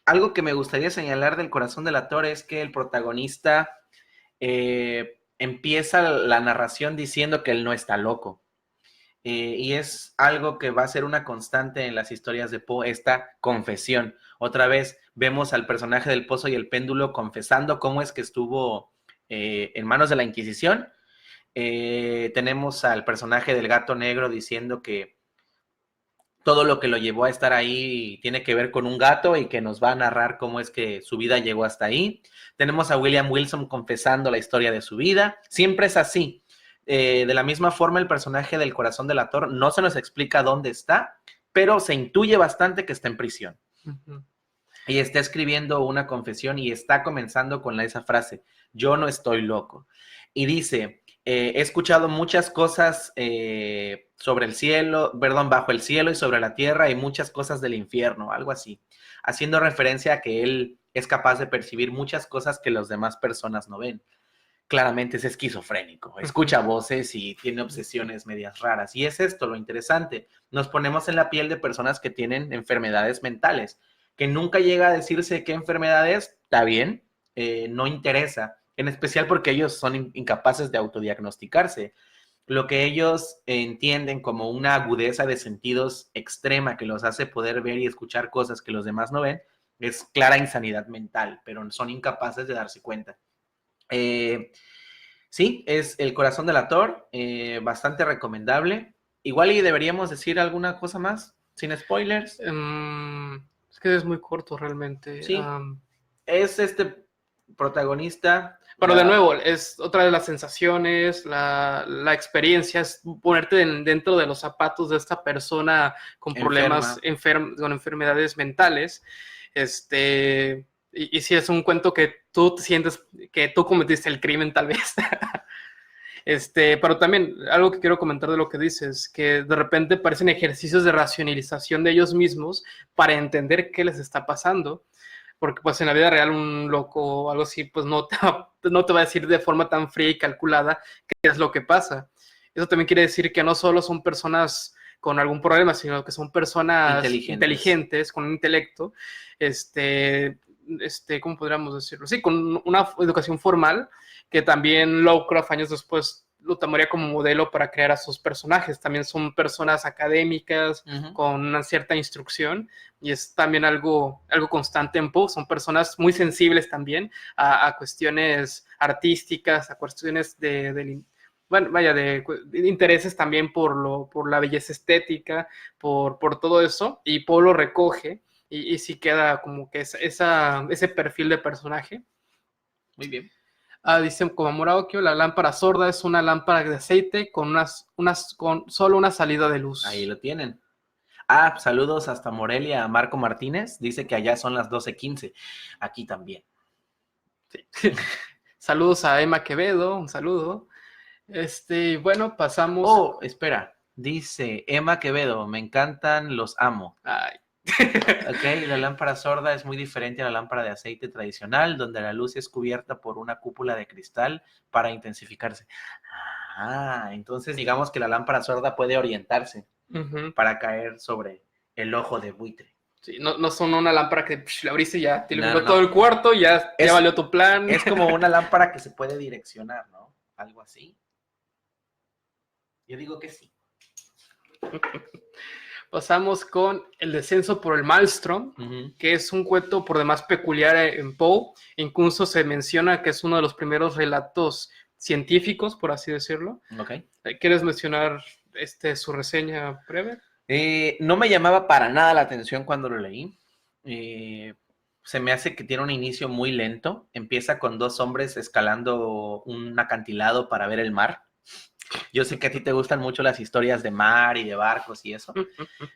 Algo que me gustaría señalar del corazón del actor es que el protagonista empieza la narración diciendo que él no está loco. Y es algo que va a ser una constante en las historias de Poe, esta confesión. Otra vez vemos al personaje del Pozo y el Péndulo confesando cómo es que estuvo en manos de la Inquisición. Tenemos al personaje del Gato Negro diciendo que todo lo que lo llevó a estar ahí tiene que ver con un gato y que nos va a narrar cómo es que su vida llegó hasta ahí. Tenemos a William Wilson confesando la historia de su vida. Siempre es así. De la misma forma, el personaje del corazón del actor no se nos explica dónde está, pero se intuye bastante que está en prisión. Uh-huh. Y está escribiendo una confesión y está comenzando con esa frase, yo no estoy loco. Y dice, he escuchado muchas cosas sobre el cielo, bajo el cielo y sobre la tierra y muchas cosas del infierno, algo así, haciendo referencia a que él es capaz de percibir muchas cosas que las demás personas no ven. Claramente es esquizofrénico, escucha voces y tiene obsesiones medias raras. Y es esto lo interesante, nos ponemos en la piel de personas que tienen enfermedades mentales, que nunca llega a decirse qué enfermedad es, está bien, no interesa, en especial porque ellos son incapaces de autodiagnosticarse. Lo que ellos entienden como una agudeza de sentidos extrema que los hace poder ver y escuchar cosas que los demás no ven, es clara insanidad mental, pero son incapaces de darse cuenta. Sí, es El corazón del actor, bastante recomendable. Igual y deberíamos decir alguna cosa más, sin spoilers. Es que es muy corto realmente. Sí, es protagonista. Pero de nuevo, es otra de las sensaciones, la experiencia, es ponerte dentro de los zapatos de esta persona con problemas, con enfermedades mentales. Y sí, es un cuento que tú sientes que tú cometiste el crimen, tal vez. Pero también, algo que quiero comentar de lo que dices, que de repente parecen ejercicios de racionalización de ellos mismos para entender qué les está pasando. Porque pues en la vida real un loco o algo así, pues no te va a decir de forma tan fría y calculada qué es lo que pasa. Eso también quiere decir que no solo son personas con algún problema, sino que son personas inteligentes con un intelecto, ¿cómo podríamos decirlo? Sí, con una educación formal, que también Lovecraft años después lo tomaría como modelo para crear a sus personajes. También son personas académicas, con una cierta instrucción, y es también algo constante en Poe. Son personas muy sensibles también a cuestiones artísticas, a cuestiones de intereses también por la belleza estética, por todo eso, y Poe lo recoge, y sí queda como que ese perfil de personaje. Muy bien. Dice Komamura-Okio, la lámpara sorda es una lámpara de aceite con solo una salida de luz. Ahí lo tienen. Saludos hasta Morelia a Marco Martínez. Dice que allá son las 12:15. Aquí también. Sí. Saludos a Emma Quevedo, un saludo. Bueno, pasamos. Oh, espera. Dice Emma Quevedo, me encantan, los amo. Ay. Ok, la lámpara sorda es muy diferente a la lámpara de aceite tradicional, donde la luz es cubierta por una cúpula de cristal para intensificarse. Entonces digamos que la lámpara sorda puede orientarse para caer sobre el ojo de buitre. Sí, no son una lámpara que la abriste y ya te iluminó todo el cuarto, ya valió tu plan. Es como una lámpara que se puede direccionar, ¿no? Algo así. Yo digo que sí. Pasamos con El descenso por el Maelstrom, que es un cuento por demás peculiar en Poe. Incluso se menciona que es uno de los primeros relatos científicos, por así decirlo. Okay. ¿Quieres mencionar su reseña breve? No me llamaba para nada la atención cuando lo leí. Se me hace que tiene un inicio muy lento. Empieza con dos hombres escalando un acantilado para ver el mar. Yo sé que a ti te gustan mucho las historias de mar y de barcos y eso,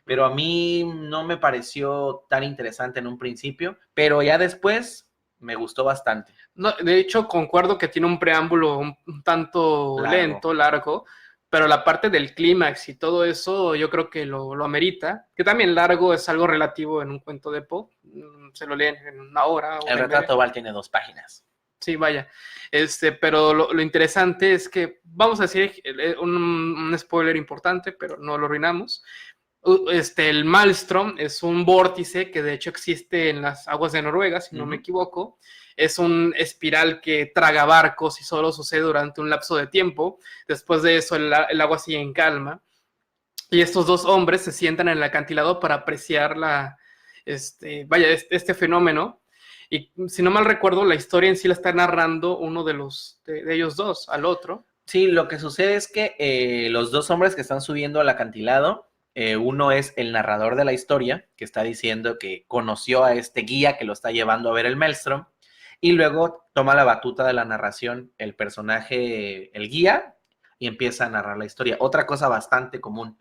pero a mí no me pareció tan interesante en un principio, pero ya después me gustó bastante. No, de hecho, concuerdo que tiene un preámbulo un tanto lento, largo, pero la parte del clímax y todo eso yo creo que lo amerita, que también largo es algo relativo en un cuento de Poe, se lo leen en una hora. El retrato Oval tiene 2 páginas. Sí, vaya. Pero lo interesante es que, vamos a decir un spoiler importante, pero no lo arruinamos. El Maelstrom es un vórtice que de hecho existe en las aguas de Noruega, si no me equivoco. Es un espiral que traga barcos y solo sucede durante un lapso de tiempo. Después de eso el agua sigue en calma. Y estos dos hombres se sientan en el acantilado para apreciar este fenómeno. Y si no mal recuerdo, la historia en sí la está narrando uno de ellos dos al otro. Sí, lo que sucede es que los dos hombres que están subiendo al acantilado, uno es el narrador de la historia, que está diciendo que conoció a este guía que lo está llevando a ver el Maelstrom, y luego toma la batuta de la narración el personaje, el guía, y empieza a narrar la historia. Otra cosa bastante común.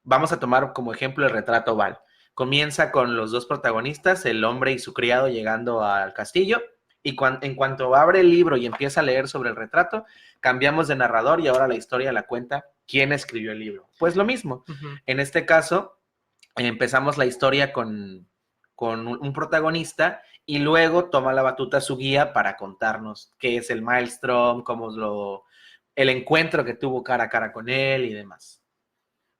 Vamos a tomar como ejemplo el retrato Oval. Comienza con los dos protagonistas, el hombre y su criado llegando al castillo, y en cuanto abre el libro y empieza a leer sobre el retrato, cambiamos de narrador y ahora la historia la cuenta quién escribió el libro. Pues lo mismo. En este caso, empezamos la historia con un protagonista y luego toma la batuta su guía para contarnos qué es el Maelstrom, el encuentro que tuvo cara a cara con él y demás.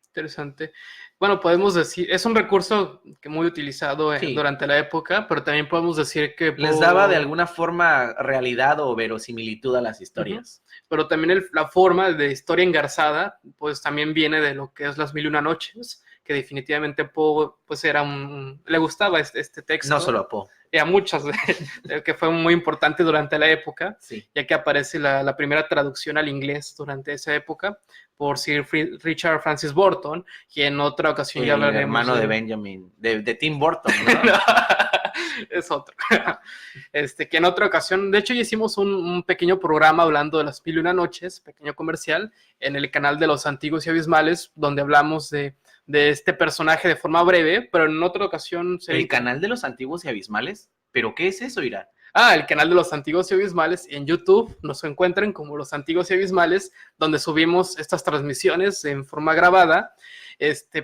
Interesante. Bueno, podemos decir, es un recurso que muy utilizado durante la época, pero también podemos decir que les daba de alguna forma realidad o verosimilitud a las historias. Pero también la forma de historia engarzada, pues también viene de lo que es Las Mil y Una Noches, que definitivamente Poe, pues le gustaba este texto. No solo a Poe. Y a muchos, que fue muy importante durante la época, sí. Ya que aparece la primera traducción al inglés durante esa época por Sir Richard Francis Burton, y en otra ocasión ya hablaremos. El hermano de Benjamin, de Tim Burton, ¿no? Es otro. Que en otra ocasión, de hecho ya hicimos un pequeño programa hablando de Las Mil y Una Noches, pequeño comercial, en el canal de Los Antiguos y Abismales, donde hablamos de este personaje de forma breve, pero en otra ocasión... ¿El canal de Los Antiguos y Abismales? ¿Pero qué es eso, Ira? El canal de Los Antiguos y Abismales en YouTube, nos encuentran como Los Antiguos y Abismales, donde subimos estas transmisiones en forma grabada,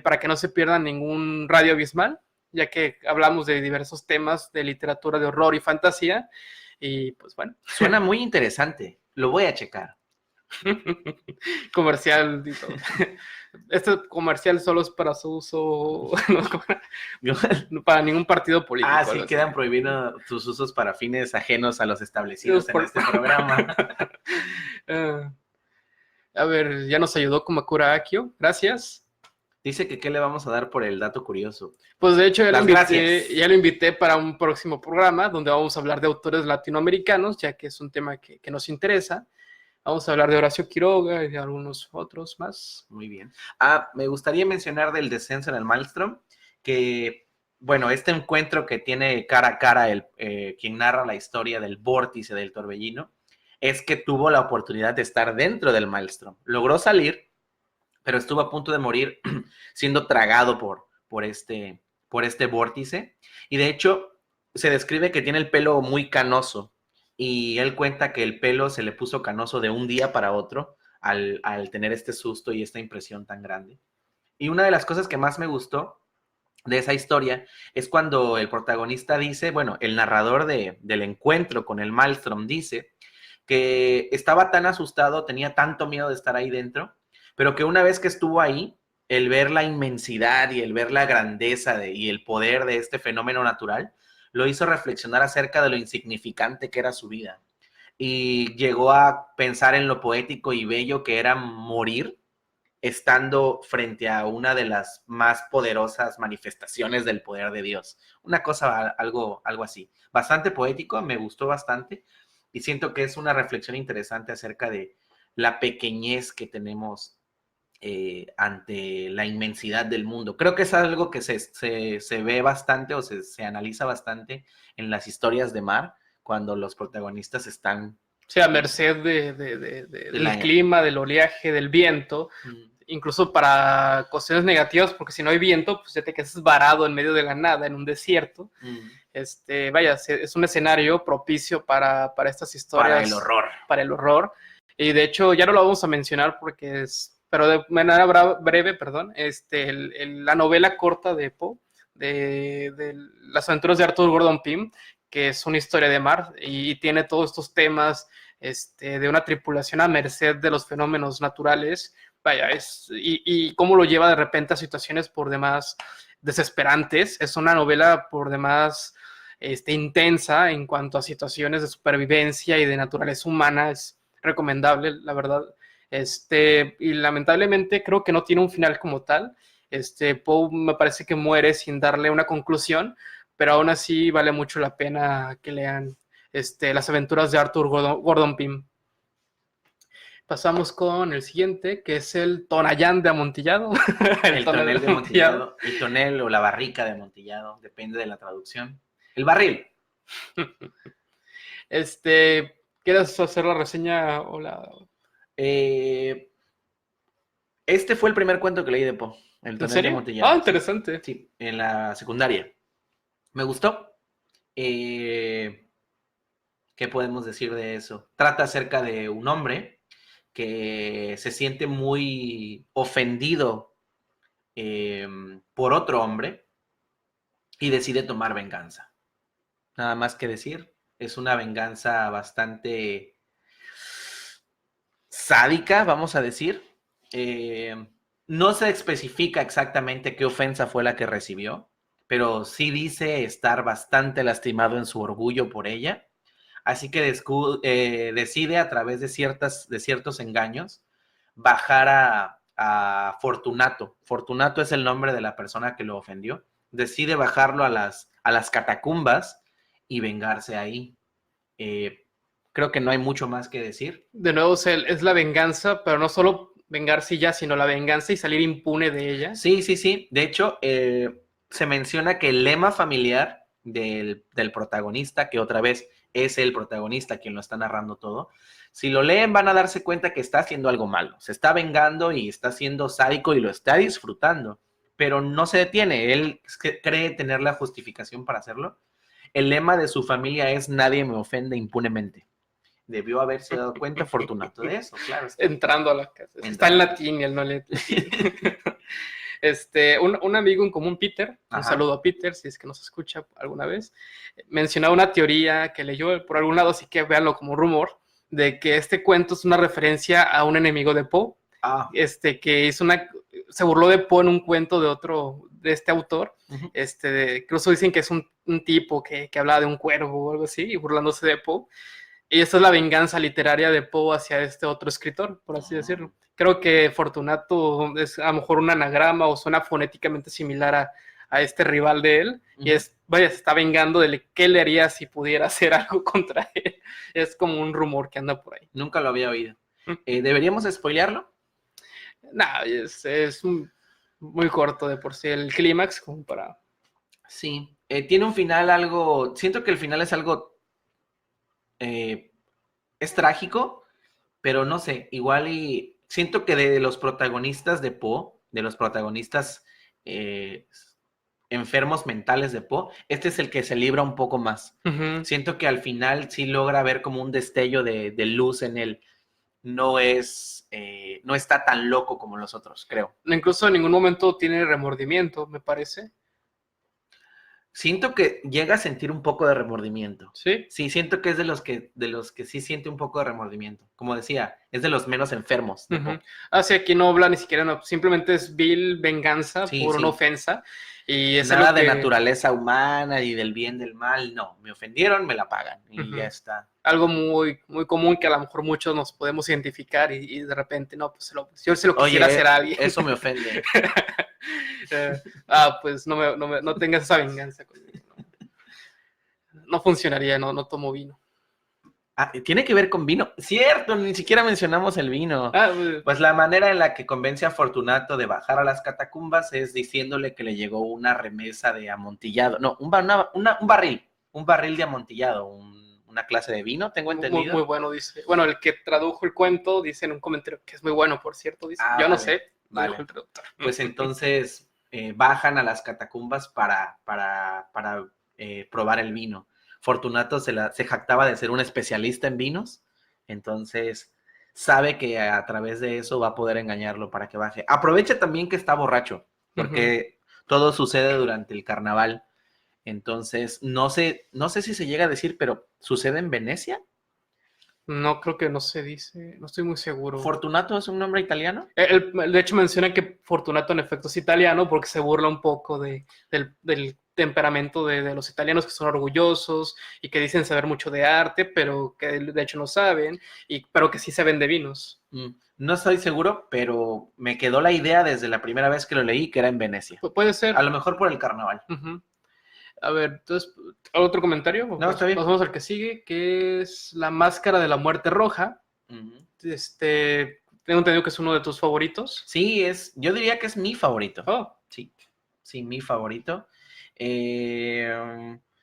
para que no se pierdan ningún radio abismal, ya que hablamos de diversos temas de literatura de horror y fantasía, y pues bueno. Suena muy interesante, lo voy a checar. Comercial y todo. Este comercial solo es para su uso, no para ningún partido político. Sí, quedan prohibidos sus usos para fines ajenos a los establecidos en este programa. A ver, ya nos ayudó Kumakura Akio, gracias. Dice que qué le vamos a dar por el dato curioso. Pues de hecho ya lo invité para un próximo programa donde vamos a hablar de autores latinoamericanos, ya que es un tema que nos interesa. Vamos a hablar de Horacio Quiroga y de algunos otros más. Muy bien. Me gustaría mencionar del descenso en el Maelstrom, que, bueno, este encuentro que tiene cara a cara quien narra la historia del vórtice del torbellino, es que tuvo la oportunidad de estar dentro del Maelstrom. Logró salir, pero estuvo a punto de morir siendo tragado por este vórtice. Y de hecho, se describe que tiene el pelo muy canoso. Y él cuenta que el pelo se le puso canoso de un día para otro al tener este susto y esta impresión tan grande. Y una de las cosas que más me gustó de esa historia es cuando el protagonista dice, bueno, el narrador del encuentro con el Maelstrom dice que estaba tan asustado, tenía tanto miedo de estar ahí dentro, pero que una vez que estuvo ahí, el ver la inmensidad y el ver la grandeza y el poder de este fenómeno natural, lo hizo reflexionar acerca de lo insignificante que era su vida. Y llegó a pensar en lo poético y bello que era morir estando frente a una de las más poderosas manifestaciones del poder de Dios. Una cosa, algo así. Bastante poético, me gustó bastante y siento que es una reflexión interesante acerca de la pequeñez que tenemos ante la inmensidad del mundo. Creo que es algo que se ve bastante o se analiza bastante en las historias de mar, cuando los protagonistas están... Sí, a merced del clima, del oleaje, del viento, incluso para cuestiones negativas, porque si no hay viento, pues ya te quedas varado en medio de la nada, en un desierto. Vaya, es un escenario propicio para estas historias. Para el horror. Y de hecho, ya no lo vamos a mencionar porque pero de manera breve, la novela corta de Poe, de Las aventuras de Arthur Gordon Pym, que es una historia de mar y tiene todos estos temas de una tripulación a merced de los fenómenos naturales, vaya, y cómo lo lleva de repente a situaciones por demás desesperantes. Es una novela por demás intensa en cuanto a situaciones de supervivencia y de naturaleza humana. Es recomendable, la verdad. Y lamentablemente creo que no tiene un final como tal. Poe me parece que muere sin darle una conclusión, pero aún así vale mucho la pena que lean Las aventuras de Arthur Gordon Pym. Pasamos con el siguiente, que es el Tonayán de Amontillado. el tonel de Amontillado. El tonel o la barrica de Amontillado, depende de la traducción. El barril. ¿Quieres hacer la reseña o la...? Este fue el primer cuento que leí de Poe. El tonel de Amontillado. Interesante. Sí, en la secundaria. Me gustó. ¿Qué podemos decir de eso? Trata acerca de un hombre que se siente muy ofendido por otro hombre y decide tomar venganza. Nada más que decir, es una venganza bastante sádica, vamos a decir. No se especifica exactamente qué ofensa fue la que recibió, pero sí dice estar bastante lastimado en su orgullo por ella. Así que decide a través de ciertos engaños bajar a Fortunato. Fortunato es el nombre de la persona que lo ofendió. Decide bajarlo a las catacumbas y vengarse ahí. Creo que no hay mucho más que decir. De nuevo, es la venganza, pero no solo vengarse ya, sino la venganza y salir impune de ella. Sí. De hecho, se menciona que el lema familiar del protagonista, que otra vez es el protagonista quien lo está narrando todo, si lo leen van a darse cuenta que está haciendo algo malo, se está vengando y está siendo sádico y lo está disfrutando, pero no se detiene, él cree tener la justificación para hacerlo. El lema de su familia es: nadie me ofende impunemente. Debió haberse dado cuenta Fortunato de eso, claro. Entrando a la casa. Está en latín y él no lee. Un amigo en común, Peter, un saludo a Peter, si es que nos escucha alguna vez, mencionaba una teoría que leyó por algún lado, así que véanlo como rumor, de que este cuento es una referencia a un enemigo de Poe, que se burló de Poe en un cuento de este autor. Uh-huh. Incluso dicen que es un tipo que hablaba de un cuervo o algo así, y burlándose de Poe. Y esta es la venganza literaria de Poe hacia este otro escritor, por así decirlo. Creo que Fortunato es a lo mejor un anagrama o suena fonéticamente similar a este rival de él. Uh-huh. Y se está vengando de qué le haría si pudiera hacer algo contra él. Es como un rumor que anda por ahí. Nunca lo había oído. ¿Deberíamos spoilearlo? No, es muy corto de por sí el clímax como para... Sí, tiene un final algo... Siento que el final es algo... es trágico, pero no sé, igual y... Siento que de los protagonistas de Poe, de los protagonistas enfermos mentales de Poe, este es el que se libra un poco más. Uh-huh. Siento que al final sí logra ver como un destello de luz en él. No está tan loco como los otros, creo. Incluso en ningún momento tiene remordimiento, me parece. Siento que llega a sentir un poco de remordimiento. ¿Sí? Sí, siento que es de los que sí siente un poco de remordimiento. Como decía, es de los menos enfermos. Uh-huh. Sí, aquí no habla ni siquiera, no, simplemente es vil venganza por una ofensa. Y es nada de naturaleza humana y del bien, del mal, no. Me ofendieron, me la pagan y uh-huh. Ya está. Algo muy, muy común que a lo mejor muchos nos podemos identificar y de repente, no, pues yo se lo quisiera hacer a alguien. Eso me ofende. Pues no tengas esa venganza conmigo. No funcionaría, no tomo vino. Tiene que ver con vino. Cierto, ni siquiera mencionamos el vino. Pues la manera en la que convence a Fortunato de bajar a las catacumbas es diciéndole que le llegó una remesa de amontillado. No, un barril de amontillado, una clase de vino, tengo entendido. Muy bueno, dice. Bueno, el que tradujo el cuento dice en un comentario que es muy bueno, por cierto, dice. Yo no sé. Vale. Pues entonces bajan a las catacumbas para probar el vino. Fortunato se jactaba de ser un especialista en vinos, entonces sabe que a través de eso va a poder engañarlo para que baje. Aprovecha también que está borracho, porque uh-huh. Todo sucede durante el carnaval. Entonces, no sé si se llega a decir, pero ¿sucede en Venecia? No, creo que no se dice, no estoy muy seguro. ¿Fortunato es un nombre italiano? De hecho, menciona que Fortunato en efecto es italiano porque se burla un poco del temperamento de los italianos, que son orgullosos y que dicen saber mucho de arte, pero que de hecho no saben, pero que sí saben de vinos. No estoy seguro, pero me quedó la idea desde la primera vez que lo leí que era en Venecia. Puede ser. A lo mejor por el carnaval. Uh-huh. A ver, entonces, ¿otro comentario? No, está bien. Pasamos al que sigue, que es La Máscara de la Muerte Roja. Uh-huh. Tengo entendido que es uno de tus favoritos. Sí, yo diría que es mi favorito. Oh. Sí, mi favorito.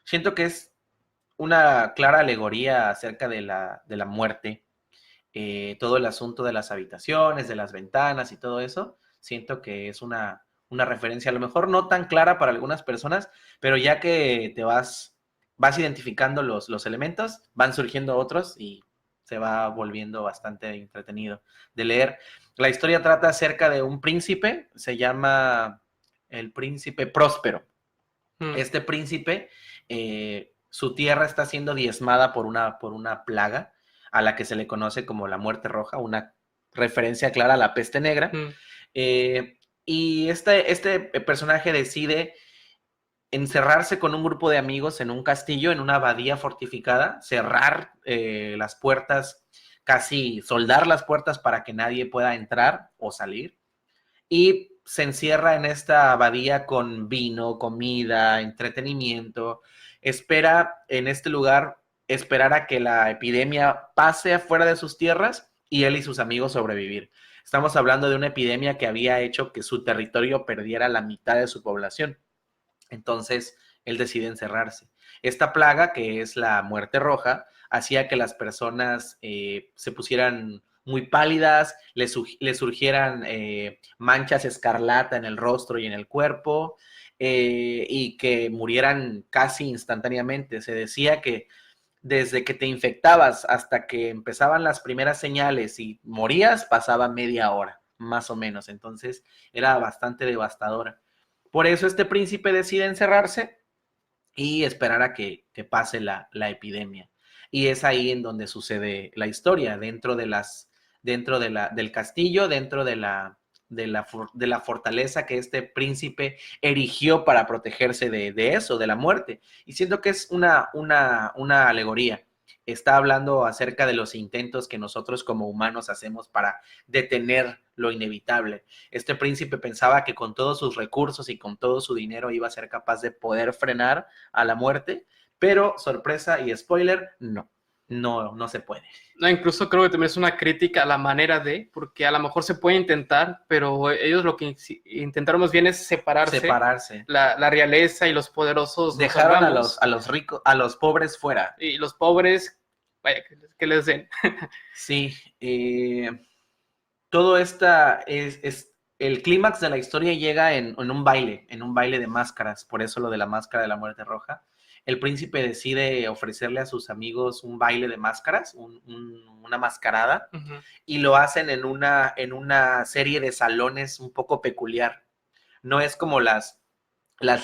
Siento que es una clara alegoría acerca de la muerte. Todo el asunto de las habitaciones, de las ventanas y todo eso. Siento que es una referencia, a lo mejor no tan clara para algunas personas, pero ya que te vas identificando los elementos, van surgiendo otros y se va volviendo bastante entretenido de leer. La historia trata acerca de un príncipe, se llama el príncipe Próspero. Este príncipe, su tierra está siendo diezmada por una plaga a la que se le conoce como la muerte roja, una referencia clara a la peste negra. Y este personaje decide encerrarse con un grupo de amigos en un castillo, en una abadía fortificada, cerrar las puertas, casi soldar las puertas para que nadie pueda entrar o salir. Y se encierra en esta abadía con vino, comida, entretenimiento. Espera en este lugar, esperar a que la epidemia pase afuera de sus tierras y él y sus amigos sobrevivir. Estamos hablando de una epidemia que había hecho que su territorio perdiera la mitad de su población. Entonces, él decide encerrarse. Esta plaga, que es la muerte roja, hacía que las personas se pusieran muy pálidas, les surgieran manchas escarlata en el rostro y en el cuerpo, y que murieran casi instantáneamente. Se decía que desde que te infectabas hasta que empezaban las primeras señales y morías, pasaba media hora, más o menos. Entonces, era bastante devastadora. Por eso este príncipe decide encerrarse y esperar a que pase la epidemia. y es ahí en donde sucede la historia, del castillo, dentro de la fortaleza que este príncipe erigió para protegerse de eso, de la muerte. Y siento que es una alegoría. Está hablando acerca de los intentos que nosotros como humanos hacemos para detener lo inevitable. Este príncipe pensaba que con todos sus recursos y con todo su dinero iba a ser capaz de poder frenar a la muerte, pero sorpresa y spoiler, no se puede. No, incluso creo que también es una crítica a la manera de, porque a lo mejor se puede intentar, pero ellos lo que intentaron más bien es separarse. La realeza y los poderosos. Dejaron a los ricos, a los pobres fuera. Y los pobres, vaya, que les den. Sí, todo esta es el clímax de la historia llega en un baile de máscaras, por eso lo de la máscara de la muerte roja. El príncipe decide ofrecerle a sus amigos un baile de máscaras, una mascarada, y lo hacen en una serie de salones un poco peculiar. No es como las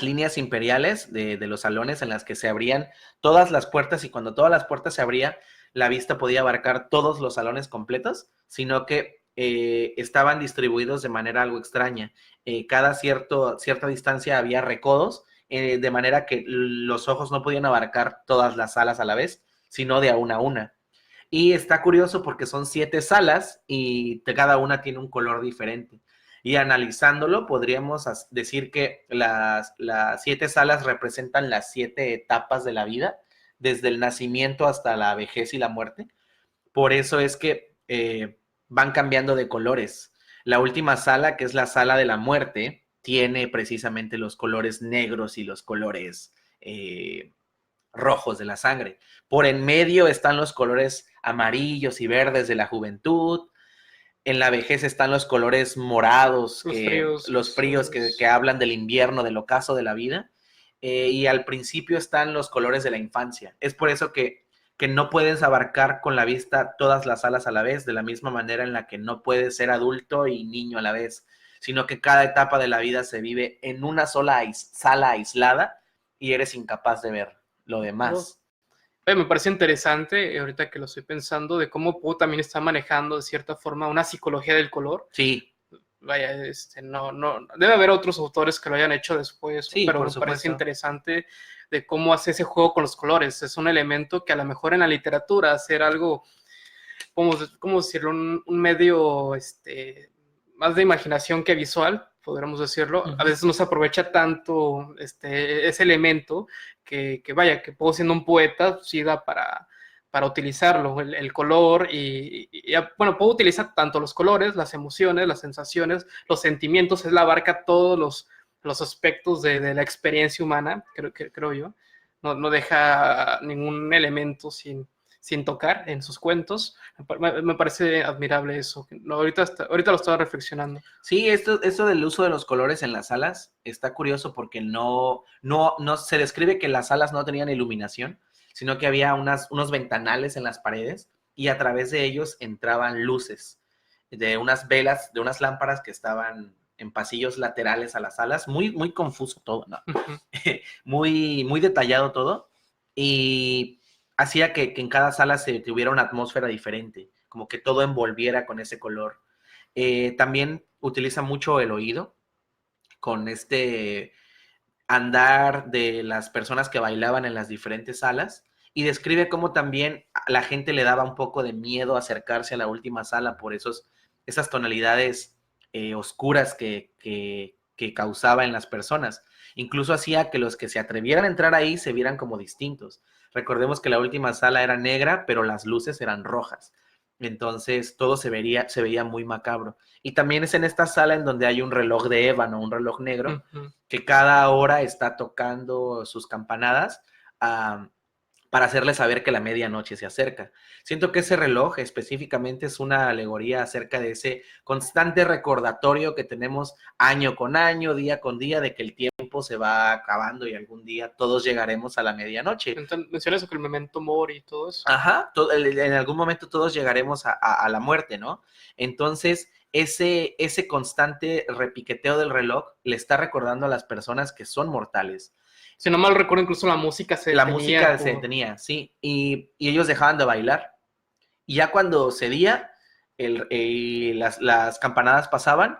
líneas imperiales de los salones en las que se abrían todas las puertas, y cuando todas las puertas se abrían, la vista podía abarcar todos los salones completos, sino que estaban distribuidos de manera algo extraña. Cada cierta distancia había recodos, de manera que los ojos no podían abarcar todas las salas a la vez, sino de a una. Y está curioso porque son 7 salas y cada una tiene un color diferente. Y analizándolo, podríamos decir que las 7 salas representan las 7 etapas de la vida, desde el nacimiento hasta la vejez y la muerte. Por eso es que van cambiando de colores. La última sala, que es la sala de la muerte, tiene precisamente los colores negros y los colores rojos de la sangre. Por en medio están los colores amarillos y verdes de la juventud. En la vejez están los colores morados, los fríos que hablan del invierno, del ocaso de la vida. Y al principio están los colores de la infancia. Es por eso que no puedes abarcar con la vista todas las salas a la vez, de la misma manera en la que no puedes ser adulto y niño a la vez, sino que cada etapa de la vida se vive en una sola sala aislada y eres incapaz de ver lo demás. Me parece interesante, ahorita que lo estoy pensando, de cómo Poe también está manejando de cierta forma una psicología del color. Sí. Vaya, no, debe haber otros autores que lo hayan hecho después, sí, pero me parece interesante de cómo hace ese juego con los colores. Es un elemento que a lo mejor en la literatura hacer algo, ¿cómo decirlo? Un medio más de imaginación que visual, podríamos decirlo. A veces no se aprovecha tanto ese elemento que vaya, que Poe siendo un poeta, sí da para utilizarlo, el color bueno, Poe utiliza tanto los colores, las emociones, las sensaciones, los sentimientos, él abarca todos los aspectos de la experiencia humana, creo yo. No deja ningún elemento sin tocar en sus cuentos. Me parece admirable eso. Ahorita lo estaba reflexionando. Sí, esto del uso de los colores en las salas está curioso porque no se describe que las salas no tenían iluminación, sino que había unos ventanales en las paredes y a través de ellos entraban luces de unas velas, de unas lámparas que estaban en pasillos laterales a las salas. Muy, muy confuso todo, ¿no? muy, muy detallado todo, y hacía que en cada sala se tuviera una atmósfera diferente, como que todo envolviera con ese color. También utiliza mucho el oído, con andar de las personas que bailaban en las diferentes salas, y describe cómo también la gente le daba un poco de miedo acercarse a la última sala por esas tonalidades oscuras que causaba en las personas. Incluso hacía que los que se atrevieran a entrar ahí se vieran como distintos. Recordemos que la última sala era negra, pero las luces eran rojas. Entonces todo se veía muy macabro. Y también es en esta sala en donde hay un reloj de ébano, un reloj negro, que cada hora está tocando sus campanadas para hacerle saber que la medianoche se acerca. Siento que ese reloj específicamente es una alegoría acerca de ese constante recordatorio que tenemos año con año, día con día, de que el tiempo se va acabando y algún día todos llegaremos a la medianoche. Mencionas eso, que el memento mori y todo eso. Ajá, en algún momento todos llegaremos a la muerte, ¿no? Entonces, ese constante repiqueteo del reloj le está recordando a las personas que son mortales. Si no mal recuerdo, incluso la música se La detenía. música se detenía, sí, y ellos dejaban de bailar. Y ya cuando cedía, las campanadas pasaban,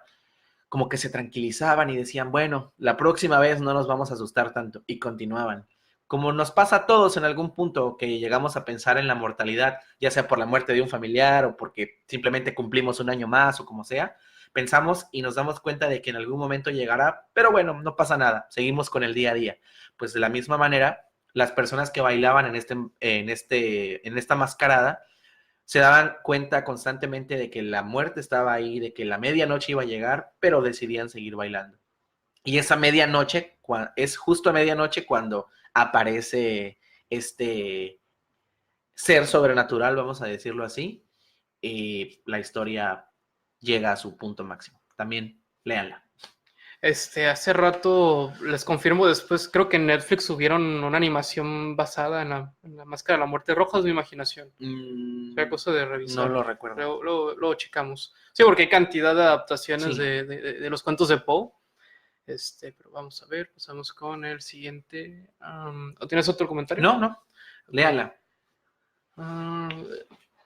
como que se tranquilizaban y decían, bueno, la próxima vez no nos vamos a asustar tanto, y continuaban. Como nos pasa a todos en algún punto que llegamos a pensar en la mortalidad, ya sea por la muerte de un familiar o porque simplemente cumplimos un año más o como sea, pensamos y nos damos cuenta de que en algún momento llegará, pero bueno, no pasa nada, seguimos con el día a día. Pues de la misma manera, las personas que bailaban en esta mascarada se daban cuenta constantemente de que la muerte estaba ahí, de que la medianoche iba a llegar, pero decidían seguir bailando. Y esa medianoche es justo a medianoche cuando aparece este ser sobrenatural, vamos a decirlo así, y la historia llega a su punto máximo. También léanla. Hace rato, les confirmo después, creo que en Netflix subieron una animación basada en la Máscara de la Muerte Roja, es mi imaginación. Fue cosa de revisar. No lo recuerdo. Luego checamos. Sí, porque hay cantidad de adaptaciones Sí. de los cuentos de Poe. Pero vamos a ver, pasamos con el siguiente. ¿O tienes otro comentario? No, léala.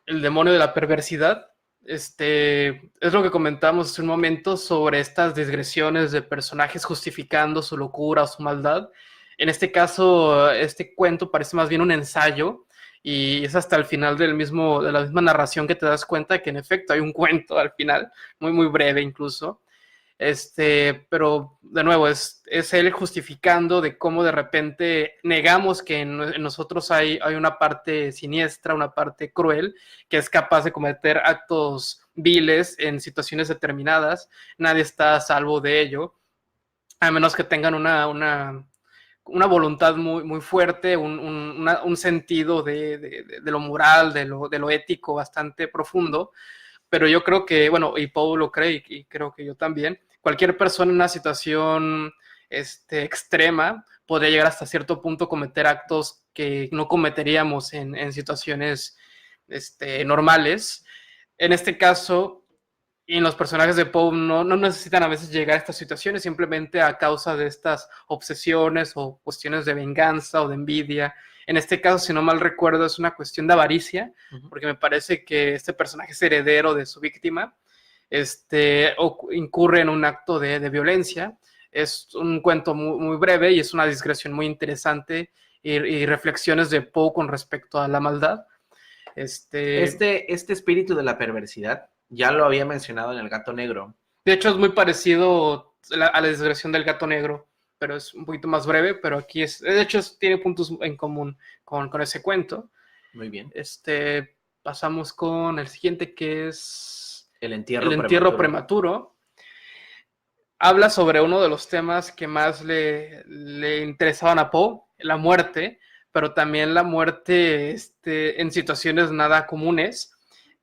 El demonio de la perversidad. Es lo que comentábamos hace un momento sobre estas digresiones de personajes justificando su locura o su maldad. En este caso, este cuento parece más bien un ensayo y es hasta el final de la misma narración que te das cuenta que en efecto hay un cuento al final, muy, muy breve incluso. Pero de nuevo, es él justificando de cómo de repente negamos que en nosotros hay una parte siniestra, una parte cruel, que es capaz de cometer actos viles en situaciones determinadas. Nadie está a salvo de ello, a menos que tengan una voluntad muy, muy fuerte, un sentido de lo moral, de lo ético bastante profundo. Pero yo creo que, bueno, y Paul lo cree y creo que yo también, cualquier persona en una situación extrema podría llegar hasta cierto punto a cometer actos que no cometeríamos en situaciones normales. En este caso, y los personajes de Poe no necesitan a veces llegar a estas situaciones simplemente a causa de estas obsesiones o cuestiones de venganza o de envidia. En este caso, si no mal recuerdo, es una cuestión de avaricia, porque me parece que este personaje es heredero de su víctima, o incurre en un acto de violencia. Es un cuento muy, muy breve y es una digresión muy interesante y reflexiones de Poe con respecto a la maldad. Este espíritu de la perversidad ya lo había mencionado en El Gato Negro. De hecho, es muy parecido a la digresión del Gato Negro, pero es un poquito más breve, pero aquí de hecho, tiene puntos en común con ese cuento. Muy bien. Pasamos con el siguiente, que es El entierro prematuro. Habla sobre uno de los temas que más le interesaban a Poe, la muerte, pero también la muerte en situaciones nada comunes.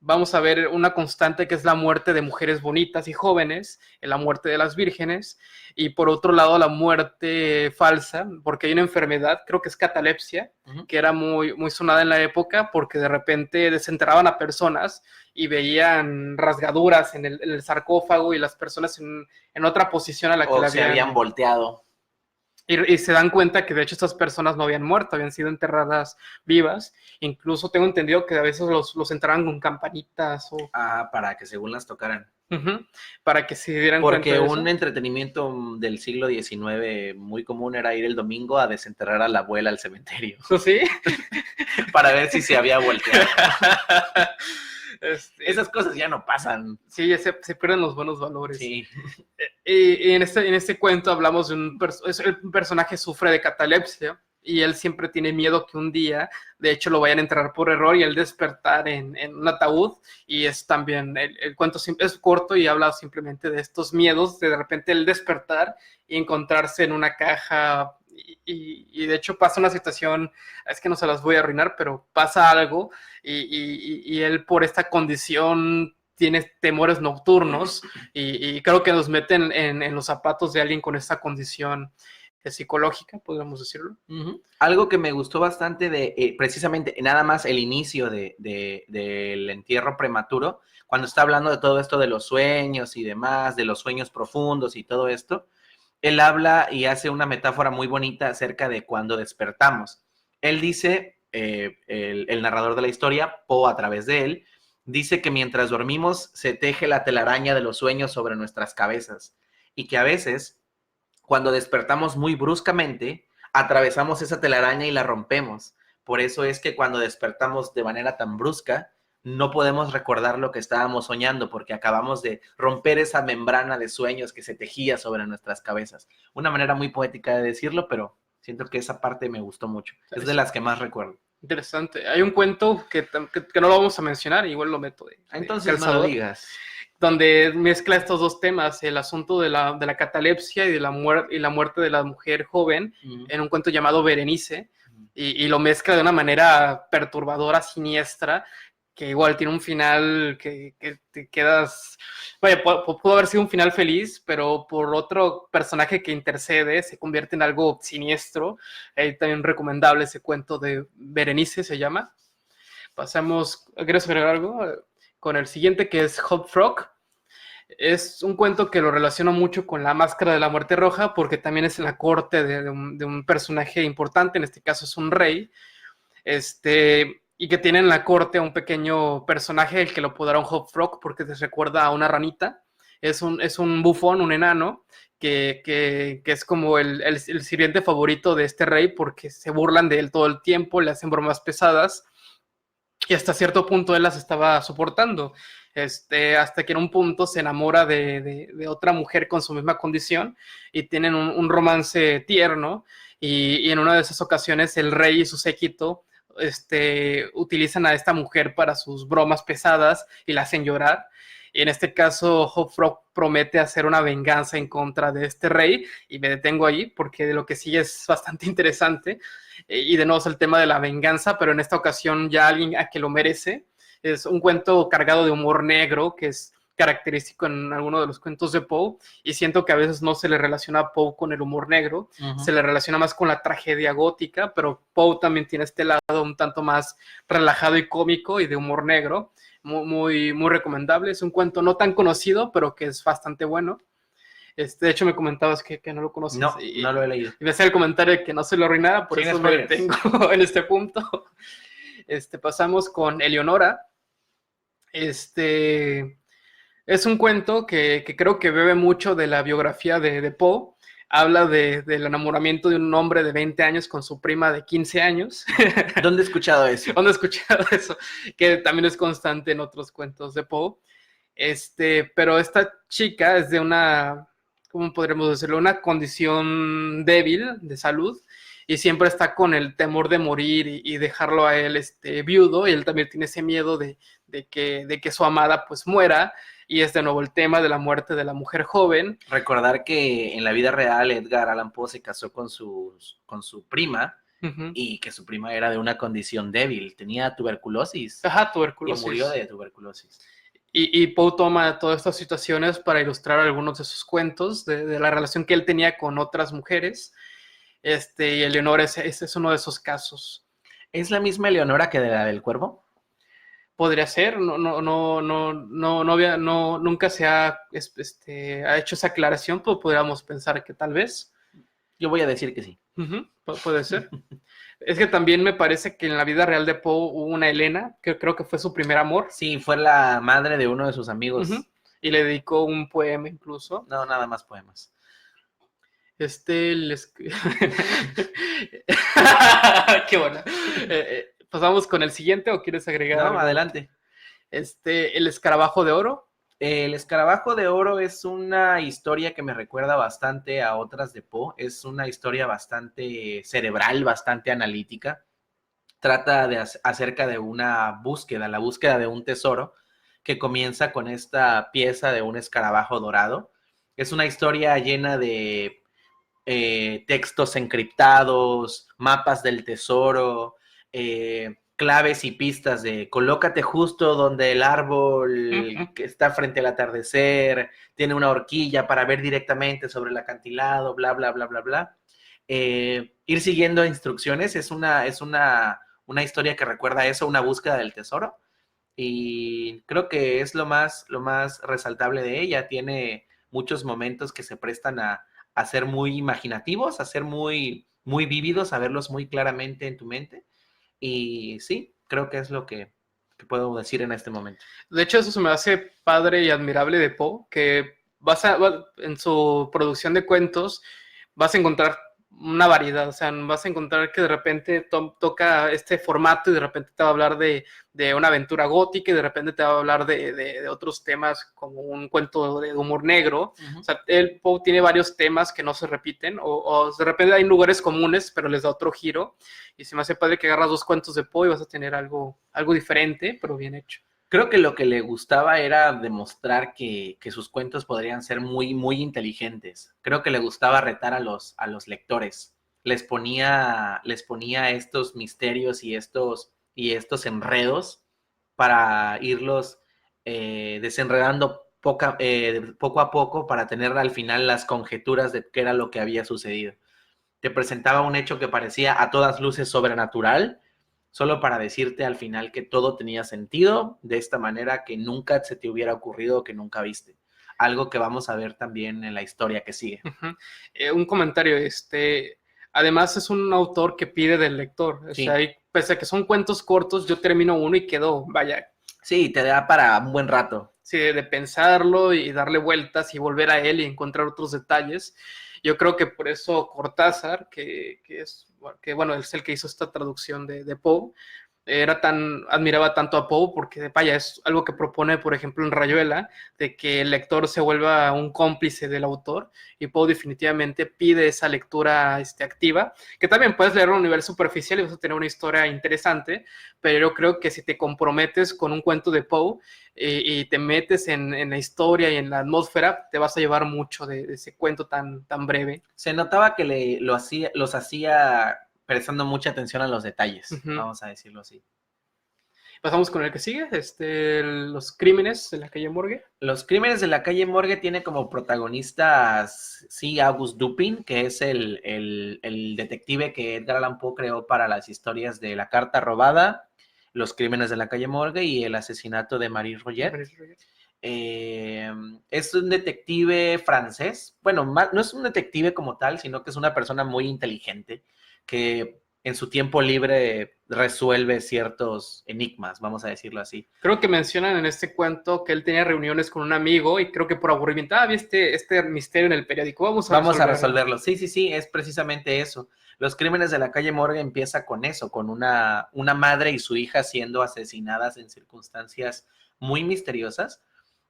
Vamos a ver una constante que es la muerte de mujeres bonitas y jóvenes, la muerte de las vírgenes, y por otro lado la muerte falsa, porque hay una enfermedad, creo que es catalepsia, que era muy, muy sonada en la época, porque de repente desenterraban a personas y veían rasgaduras en el sarcófago y las personas en otra posición a la que la habían volteado. Y se dan cuenta que de hecho estas personas no habían muerto, habían sido enterradas vivas. Incluso tengo entendido que a veces los enterraban con campanitas o... para que según las tocaran. Para que se dieran cuenta de eso. Porque un entretenimiento del siglo XIX muy común era ir el domingo a desenterrar a la abuela al cementerio. ¿Sí? Para ver si se había volteado. Esas cosas ya no pasan. Sí, ya se pierden los buenos valores. Sí. Y en este cuento hablamos de un personaje sufre de catalepsia y él siempre tiene miedo que un día, de hecho, lo vayan a enterrar por error y él despertar en un ataúd. Y es también, el cuento es corto y habla simplemente de estos miedos, de repente el despertar y encontrarse en una caja. Y de hecho pasa una situación, es que no se las voy a arruinar, pero pasa algo y él por esta condición tiene temores nocturnos y creo que nos meten en los zapatos de alguien con esta condición psicológica, podríamos decirlo. Algo que me gustó bastante de precisamente nada más el inicio del entierro prematuro, cuando está hablando de todo esto de los sueños y demás, de los sueños profundos y todo esto, él habla y hace una metáfora muy bonita acerca de cuando despertamos. Él dice, el narrador de la historia, Poe a través de él, dice que mientras dormimos se teje la telaraña de los sueños sobre nuestras cabezas y que a veces, cuando despertamos muy bruscamente, atravesamos esa telaraña y la rompemos. Por eso es que cuando despertamos de manera tan brusca, no podemos recordar lo que estábamos soñando porque acabamos de romper esa membrana de sueños que se tejía sobre nuestras cabezas. Una manera muy poética de decirlo, pero siento que esa parte me gustó mucho. Es de las que más recuerdo. Interesante. Hay un cuento que no lo vamos a mencionar, igual lo meto de Entonces calzador, no lo digas. donde mezcla estos dos temas, el asunto de la catalepsia y de la muerte de la mujer joven, en un cuento llamado Berenice, y lo mezcla de una manera perturbadora, siniestra, que igual tiene un final que te quedas... Vaya, pudo haber sido un final feliz, pero por otro personaje que intercede se convierte en algo siniestro. También recomendable ese cuento de Berenice, se llama. Pasamos, ¿quieres agregar algo? Con el siguiente, que es Hop Frog. Es un cuento que lo relaciono mucho con La Máscara de la Muerte Roja, porque también es en la corte de un personaje importante, en este caso es un rey, y que tiene en la corte a un pequeño personaje, el que lo apodaron Hop Frog, porque te recuerda a una ranita. Es un bufón, un enano, que es como el sirviente favorito de este rey, porque se burlan de él todo el tiempo, le hacen bromas pesadas, y hasta cierto punto él las estaba soportando, hasta que en un punto se enamora de otra mujer con su misma condición y tienen un romance tierno, y en una de esas ocasiones el rey y su séquito utilizan a esta mujer para sus bromas pesadas y la hacen llorar. Y en este caso, Hop Frog promete hacer una venganza en contra de este rey, y me detengo ahí porque lo que sigue es bastante interesante. Y de nuevo es el tema de la venganza, pero en esta ocasión ya alguien a que lo merece. Es un cuento cargado de humor negro, que es característico en alguno de los cuentos de Poe, y siento que a veces no se le relaciona a Poe con el humor negro, se le relaciona más con la tragedia gótica, pero Poe también tiene este lado un tanto más relajado y cómico y de humor negro, muy, muy recomendable. Es un cuento no tan conocido, pero que es bastante bueno. De hecho, me comentabas que no lo conoces. No, no lo he leído. Y me hacía el comentario de que no se lo arruinara, por eso me detengo en este punto. Pasamos con Eleonora. Es un cuento que creo que bebe mucho de la biografía de Poe. Habla del enamoramiento de un hombre de 20 años con su prima de 15 años. ¿Dónde he escuchado eso? ¿Dónde he escuchado eso? Que también es constante en otros cuentos de Poe. Pero esta chica es de una, ¿cómo podríamos decirlo? Una condición débil de salud, y siempre está con el temor de morir y dejarlo a él viudo, y él también tiene ese miedo de que su amada pues muera, y es de nuevo el tema de la muerte de la mujer joven. Recordar que en la vida real Edgar Allan Poe se casó con su prima, y que su prima era de una condición débil, tenía tuberculosis. Ajá, tuberculosis. Y murió de tuberculosis. Y Poe toma todas estas situaciones para ilustrar algunos de sus cuentos, de la relación que él tenía con otras mujeres, y Eleonora es uno de esos casos. ¿Es la misma Eleonora que de la del Cuervo? Podría ser, nunca se ha hecho esa aclaración, pero podríamos pensar que tal vez. Yo voy a decir que sí. Puede ser. Es que también me parece que en la vida real de Poe hubo una Helena, que creo que fue su primer amor. Sí, fue la madre de uno de sus amigos. Y le dedicó un poema incluso. No, nada más poemas. Qué bueno. ¿Pasamos con el siguiente o quieres agregar No, algo? adelante. El escarabajo de oro. El escarabajo de oro es una historia que me recuerda bastante a otras de Poe. Es una historia bastante cerebral, bastante analítica. Trata acerca de una búsqueda, la búsqueda de un tesoro, que comienza con esta pieza de un escarabajo dorado. Es una historia llena de textos encriptados, mapas del tesoro, claves y pistas de colócate justo donde el árbol que está frente al atardecer, tiene una horquilla para ver directamente sobre el acantilado, bla, bla, bla, bla, bla. Ir siguiendo instrucciones es una historia que recuerda eso, una búsqueda del tesoro, y creo que es lo más resaltable de ella. Tiene muchos momentos que se prestan a ser muy imaginativos, a ser muy, muy vívidos, a verlos muy claramente en tu mente. Y sí, creo que es lo que puedo decir en este momento. De hecho, eso se me hace padre y admirable de Poe, que en su producción de cuentos vas a encontrar una variedad, o sea, vas a encontrar que de repente toca este formato y de repente te va a hablar de una aventura gótica y de repente te va a hablar de otros temas como un cuento de humor negro. O sea, Poe tiene varios temas que no se repiten o de repente hay lugares comunes, pero les da otro giro. Y se me hace padre que agarras dos cuentos de Poe y vas a tener algo diferente, pero bien hecho. Creo que lo que le gustaba era demostrar que sus cuentos podrían ser muy, muy inteligentes. Creo que le gustaba retar a los lectores. Les ponía estos misterios y estos enredos para irlos desenredando poco a poco para tener al final las conjeturas de qué era lo que había sucedido. Te presentaba un hecho que parecía a todas luces sobrenatural, solo para decirte al final que todo tenía sentido de esta manera que nunca se te hubiera ocurrido o que nunca viste. Algo que vamos a ver también en la historia que sigue. Un comentario, además es un autor que pide del lector. O Sí. sea, pese a que son cuentos cortos, yo termino uno y quedo, vaya. Sí, te da para un buen rato. Sí, de pensarlo y darle vueltas y volver a él y encontrar otros detalles. Yo creo que por eso Cortázar, que es el que hizo esta traducción de Poe, admiraba tanto a Poe porque, vaya, es algo que propone, por ejemplo, en Rayuela, de que el lector se vuelva un cómplice del autor, y Poe definitivamente pide esa lectura activa, que también puedes leer a un nivel superficial y vas a tener una historia interesante, pero yo creo que si te comprometes con un cuento de Poe y te metes en la historia y en la atmósfera, te vas a llevar mucho de ese cuento tan breve. Se notaba que los hacía prestando mucha atención a los detalles, vamos a decirlo así. Pasamos con el que sigue, Los crímenes de la calle Morgue. Los crímenes de la calle Morgue tiene como protagonistas, sí, Auguste Dupin, que es el detective que Edgar Allan Poe creó para las historias de La carta robada, Los crímenes de la calle Morgue y el asesinato de Marie Roget. Es un detective francés. Bueno, no es un detective como tal, sino que es una persona muy inteligente que en su tiempo libre resuelve ciertos enigmas, vamos a decirlo así. Creo que mencionan en este cuento que él tenía reuniones con un amigo y creo que por aburrimiento, viste este misterio en el periódico, vamos a resolverlo. Sí, es precisamente eso. Los crímenes de la calle Morgue empieza con eso, con una madre y su hija siendo asesinadas en circunstancias muy misteriosas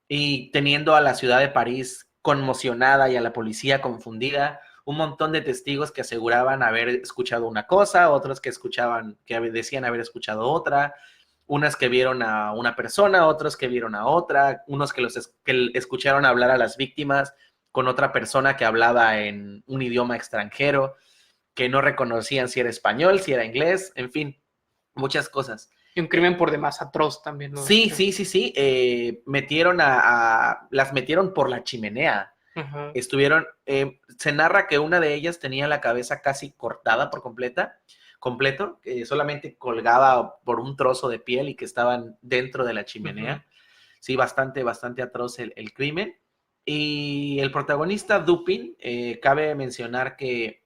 y teniendo a la ciudad de París conmocionada y a la policía confundida, un montón de testigos que aseguraban haber escuchado una cosa, otros que decían haber escuchado otra, unas que vieron a una persona, otros que vieron a otra, unos que escucharon hablar a las víctimas con otra persona que hablaba en un idioma extranjero, que no reconocían si era español, si era inglés, en fin, muchas cosas. Y un crimen por demás atroz también, ¿no? Sí. Las metieron por la chimenea. Uh-huh. Se narra que una de ellas tenía la cabeza casi cortada por completo, que solamente colgaba por un trozo de piel y que estaban dentro de la chimenea. Uh-huh. Sí, bastante atroz el crimen. Y el protagonista, Dupin, cabe mencionar que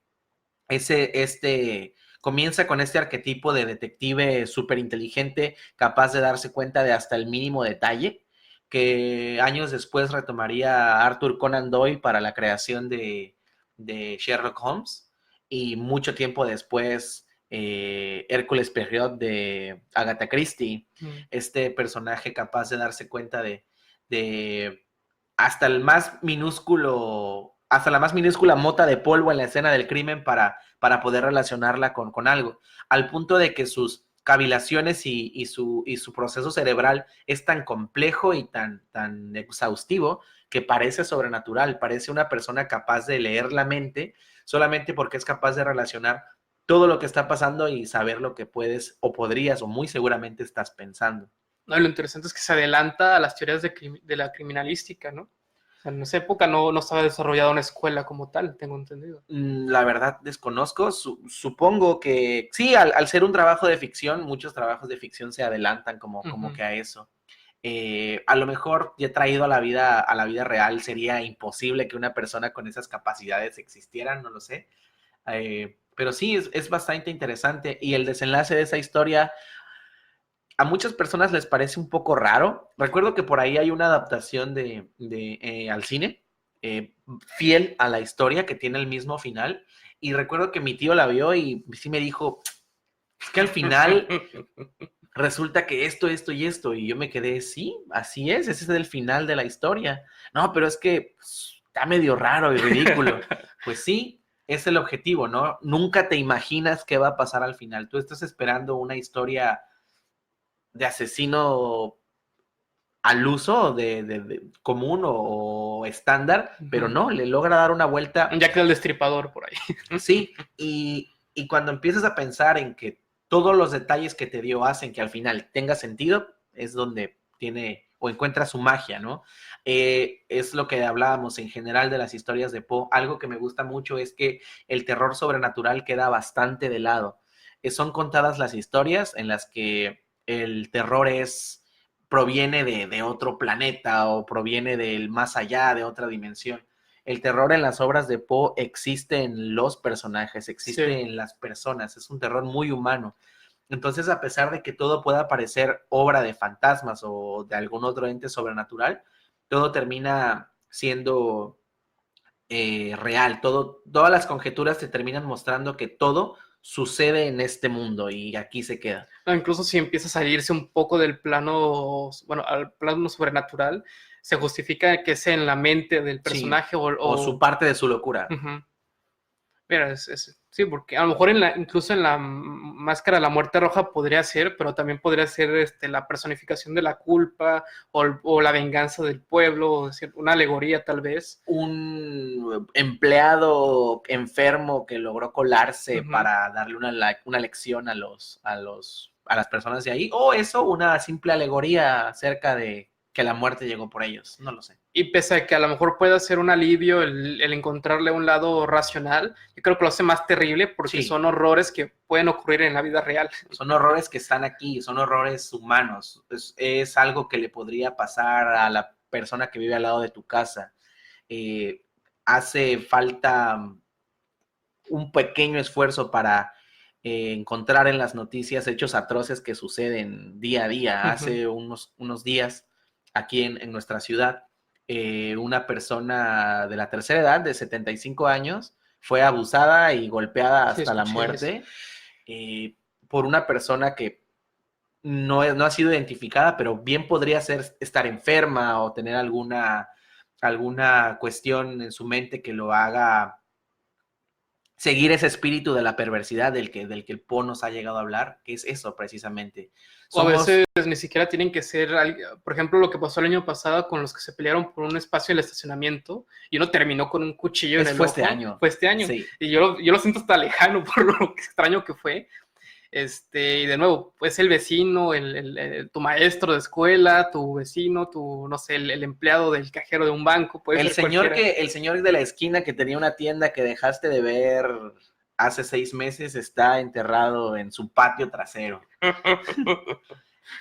comienza con este arquetipo de detective súper inteligente, capaz de darse cuenta de hasta el mínimo detalle, que años después retomaría Arthur Conan Doyle para la creación de Sherlock Holmes, y mucho tiempo después Hércules Poirot de Agatha Christie, este personaje capaz de darse cuenta de hasta la más minúscula mota de polvo en la escena del crimen para poder relacionarla con algo, al punto de que sus cavilaciones y su proceso cerebral es tan complejo y tan exhaustivo que parece sobrenatural, parece una persona capaz de leer la mente solamente porque es capaz de relacionar todo lo que está pasando y saber lo que puedes o podrías o muy seguramente estás pensando. No, lo interesante es que se adelanta a las teorías de la criminalística, ¿no? O sea, en esa época no estaba desarrollada una escuela como tal, tengo entendido. La verdad desconozco, supongo que sí, al ser un trabajo de ficción, muchos trabajos de ficción se adelantan como que a eso. A lo mejor ya traído a la vida real sería imposible que una persona con esas capacidades existieran, no lo sé. Pero sí, es bastante interesante. Y el desenlace de esa historia a muchas personas les parece un poco raro. Recuerdo que por ahí hay una adaptación al cine, fiel a la historia, que tiene el mismo final. Y recuerdo que mi tío la vio y sí me dijo, es que al final resulta que esto y esto. Y yo me quedé, sí, así es, ese es el final de la historia. No, pero es que está medio raro y ridículo. Pues sí, es el objetivo, ¿no? Nunca te imaginas qué va a pasar al final. Tú estás esperando una historia de asesino al uso de común o estándar, pero no, le logra dar una vuelta. Ya queda el destripador por ahí. Sí, y cuando empiezas a pensar en que todos los detalles que te dio hacen que al final tenga sentido, es donde tiene o encuentra su magia, ¿no? Es lo que hablábamos en general de las historias de Poe. Algo que me gusta mucho es que el terror sobrenatural queda bastante de lado. Son contadas las historias en las que el terror proviene de otro planeta o proviene del más allá, de otra dimensión. El terror en las obras de Poe existe en los personajes, existe en las personas, es un terror muy humano. Entonces, a pesar de que todo pueda parecer obra de fantasmas o de algún otro ente sobrenatural, todo termina siendo real. Todas las conjeturas te terminan mostrando que todo sucede en este mundo y aquí se queda. No, incluso si empieza a salirse un poco del plano, bueno, al plano sobrenatural, se justifica que sea en la mente del personaje, sí, o su parte de su locura. Mira, sí, porque a lo mejor incluso en la Máscara de la Muerte Roja podría ser, pero también podría ser la personificación de la culpa o la venganza del pueblo, una alegoría tal vez. Un empleado enfermo que logró colarse para darle una lección a las personas de ahí, o eso, una simple alegoría acerca de que la muerte llegó por ellos, no lo sé. Y pese a que a lo mejor pueda ser un alivio el encontrarle un lado racional, yo creo que lo hace más terrible porque son horrores que pueden ocurrir en la vida real. Son horrores que están aquí, son horrores humanos. Es algo que le podría pasar a la persona que vive al lado de tu casa. Hace falta un pequeño esfuerzo para encontrar en las noticias hechos atroces que suceden día a día. Hace unos días, aquí en nuestra ciudad, una persona de la tercera edad, de 75 años, fue abusada y golpeada hasta la muerte por una persona que no ha sido identificada, pero bien podría estar enferma o tener alguna cuestión en su mente que lo haga seguir ese espíritu de la perversidad del que el Poe nos ha llegado a hablar, que es eso precisamente. O a veces ni siquiera tienen que ser, por ejemplo, lo que pasó el año pasado con los que se pelearon por un espacio en el estacionamiento y uno terminó con un cuchillo en el ojo. Fue este año. Sí. Y yo lo siento hasta lejano por lo extraño que fue. Y de nuevo, pues el vecino, tu maestro de escuela, tu vecino, no sé, el empleado del cajero de un banco. El señor de la esquina que tenía una tienda que dejaste de ver hace 6 meses está enterrado en su patio trasero.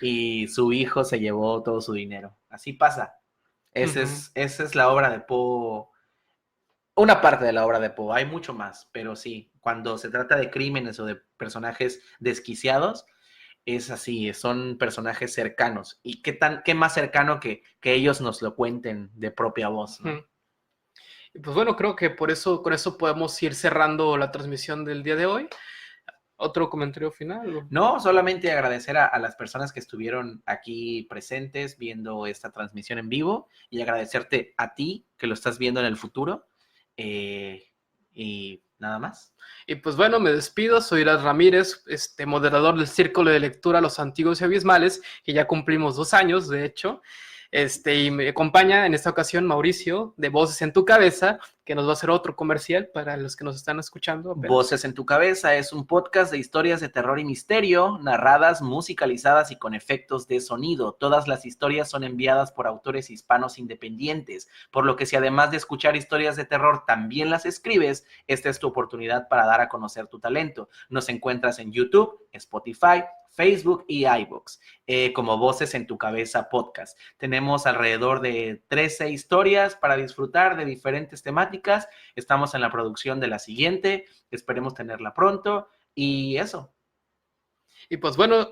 Y su hijo se llevó todo su dinero. Así pasa. Esa es la obra de Poe. Una parte de la obra de Poe. Hay mucho más, pero sí, cuando se trata de crímenes o de personajes desquiciados, es así, son personajes cercanos. ¿Y qué más cercano que ellos nos lo cuenten de propia voz, ¿no? Y pues bueno, creo que con eso podemos ir cerrando la transmisión del día de hoy. ¿Otro comentario final? No, solamente agradecer a las personas que estuvieron aquí presentes viendo esta transmisión en vivo y agradecerte a ti que lo estás viendo en el futuro. Y nada más. Y pues bueno, me despido, soy Iras Ramírez, moderador del Círculo de Lectura Los Antiguos y Abismales, que ya cumplimos 2 años, de hecho. Y me acompaña en esta ocasión Mauricio, de Voces en tu Cabeza, que nos va a hacer otro comercial para los que nos están escuchando. Apenas. Voces en tu Cabeza es un podcast de historias de terror y misterio, narradas, musicalizadas y con efectos de sonido. Todas las historias son enviadas por autores hispanos independientes, por lo que si además de escuchar historias de terror también las escribes, esta es tu oportunidad para dar a conocer tu talento. Nos encuentras en YouTube, Spotify, Facebook y iVoox, como Voces en tu Cabeza Podcast. Tenemos alrededor de 13 historias para disfrutar de diferentes temáticas. Estamos en la producción de la siguiente, esperemos tenerla pronto, y eso. Y pues bueno,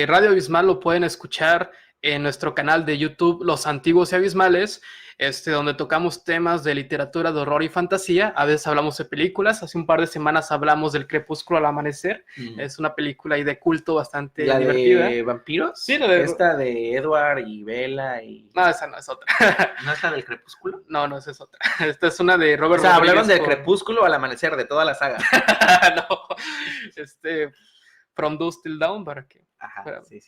Radio Abismal lo pueden escuchar en nuestro canal de YouTube, Los Antiguos y Abismales, donde tocamos temas de literatura de horror y fantasía. A veces hablamos de películas. Hace un par de semanas hablamos del Crepúsculo al Amanecer. Es una película ahí de culto bastante divertida. ¿La de vampiros? Sí, la de... Esta de Edward y Bella y... No, esa no es otra. ¿No es la del Crepúsculo? No, esa es otra. Esta es una de Robert Rodríguez. Rodríguez Hablaron del Crepúsculo al Amanecer, de toda la saga. No, From Dusk Till Dawn, para que... Ajá, sí.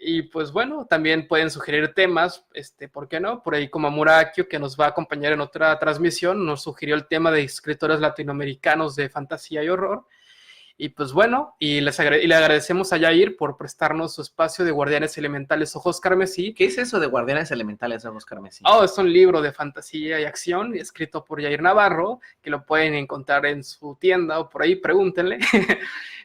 Y pues bueno, también pueden sugerir temas, ¿por qué no? Por ahí como Murakio, que nos va a acompañar en otra transmisión, nos sugirió el tema de escritores latinoamericanos de fantasía y horror. Y pues bueno, y le agradecemos a Yair por prestarnos su espacio de Guardianes Elementales Ojos Carmesí. ¿Qué es eso de Guardianes Elementales Ojos Carmesí? Es un libro de fantasía y acción escrito por Yair Navarro, que lo pueden encontrar en su tienda o por ahí, pregúntenle.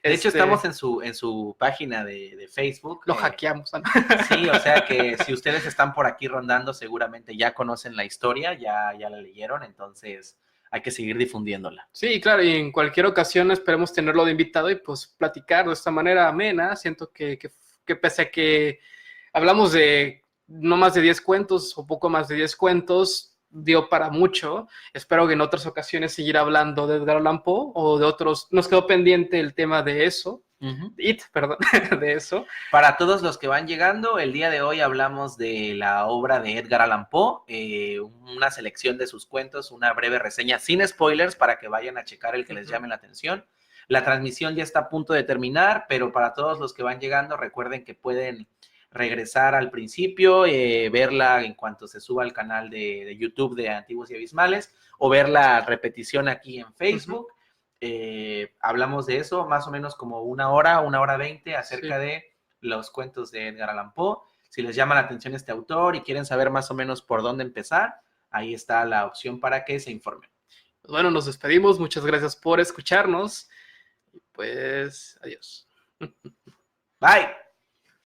De hecho, estamos en su página de Facebook. Lo hackeamos, ¿no? Sí, o sea que si ustedes están por aquí rondando, seguramente ya conocen la historia, ya la leyeron, entonces hay que seguir difundiéndola. Sí, claro, y en cualquier ocasión esperemos tenerlo de invitado y pues platicar de esta manera amena. Siento que pese a que hablamos de no más de 10 cuentos o poco más de 10 cuentos, dio para mucho. Espero que en otras ocasiones seguir hablando de Edgar Allan Poe o de otros. Nos quedó pendiente el tema de eso. De eso. Para todos los que van llegando, el día de hoy hablamos de la obra de Edgar Allan Poe, una selección de sus cuentos, una breve reseña sin spoilers para que vayan a checar el que les llame la atención. La transmisión ya está a punto de terminar, pero para todos los que van llegando, recuerden que pueden regresar al principio, verla en cuanto se suba al canal de YouTube de Antiguos y Abismales, o ver la repetición aquí en Facebook. Hablamos de eso más o menos como una hora 20 acerca de los cuentos de Edgar Allan Poe. Si les llama la atención este autor y quieren saber más o menos por dónde empezar, ahí está la opción para que se informen. Bueno, nos despedimos, muchas gracias por escucharnos y pues adiós. Bye.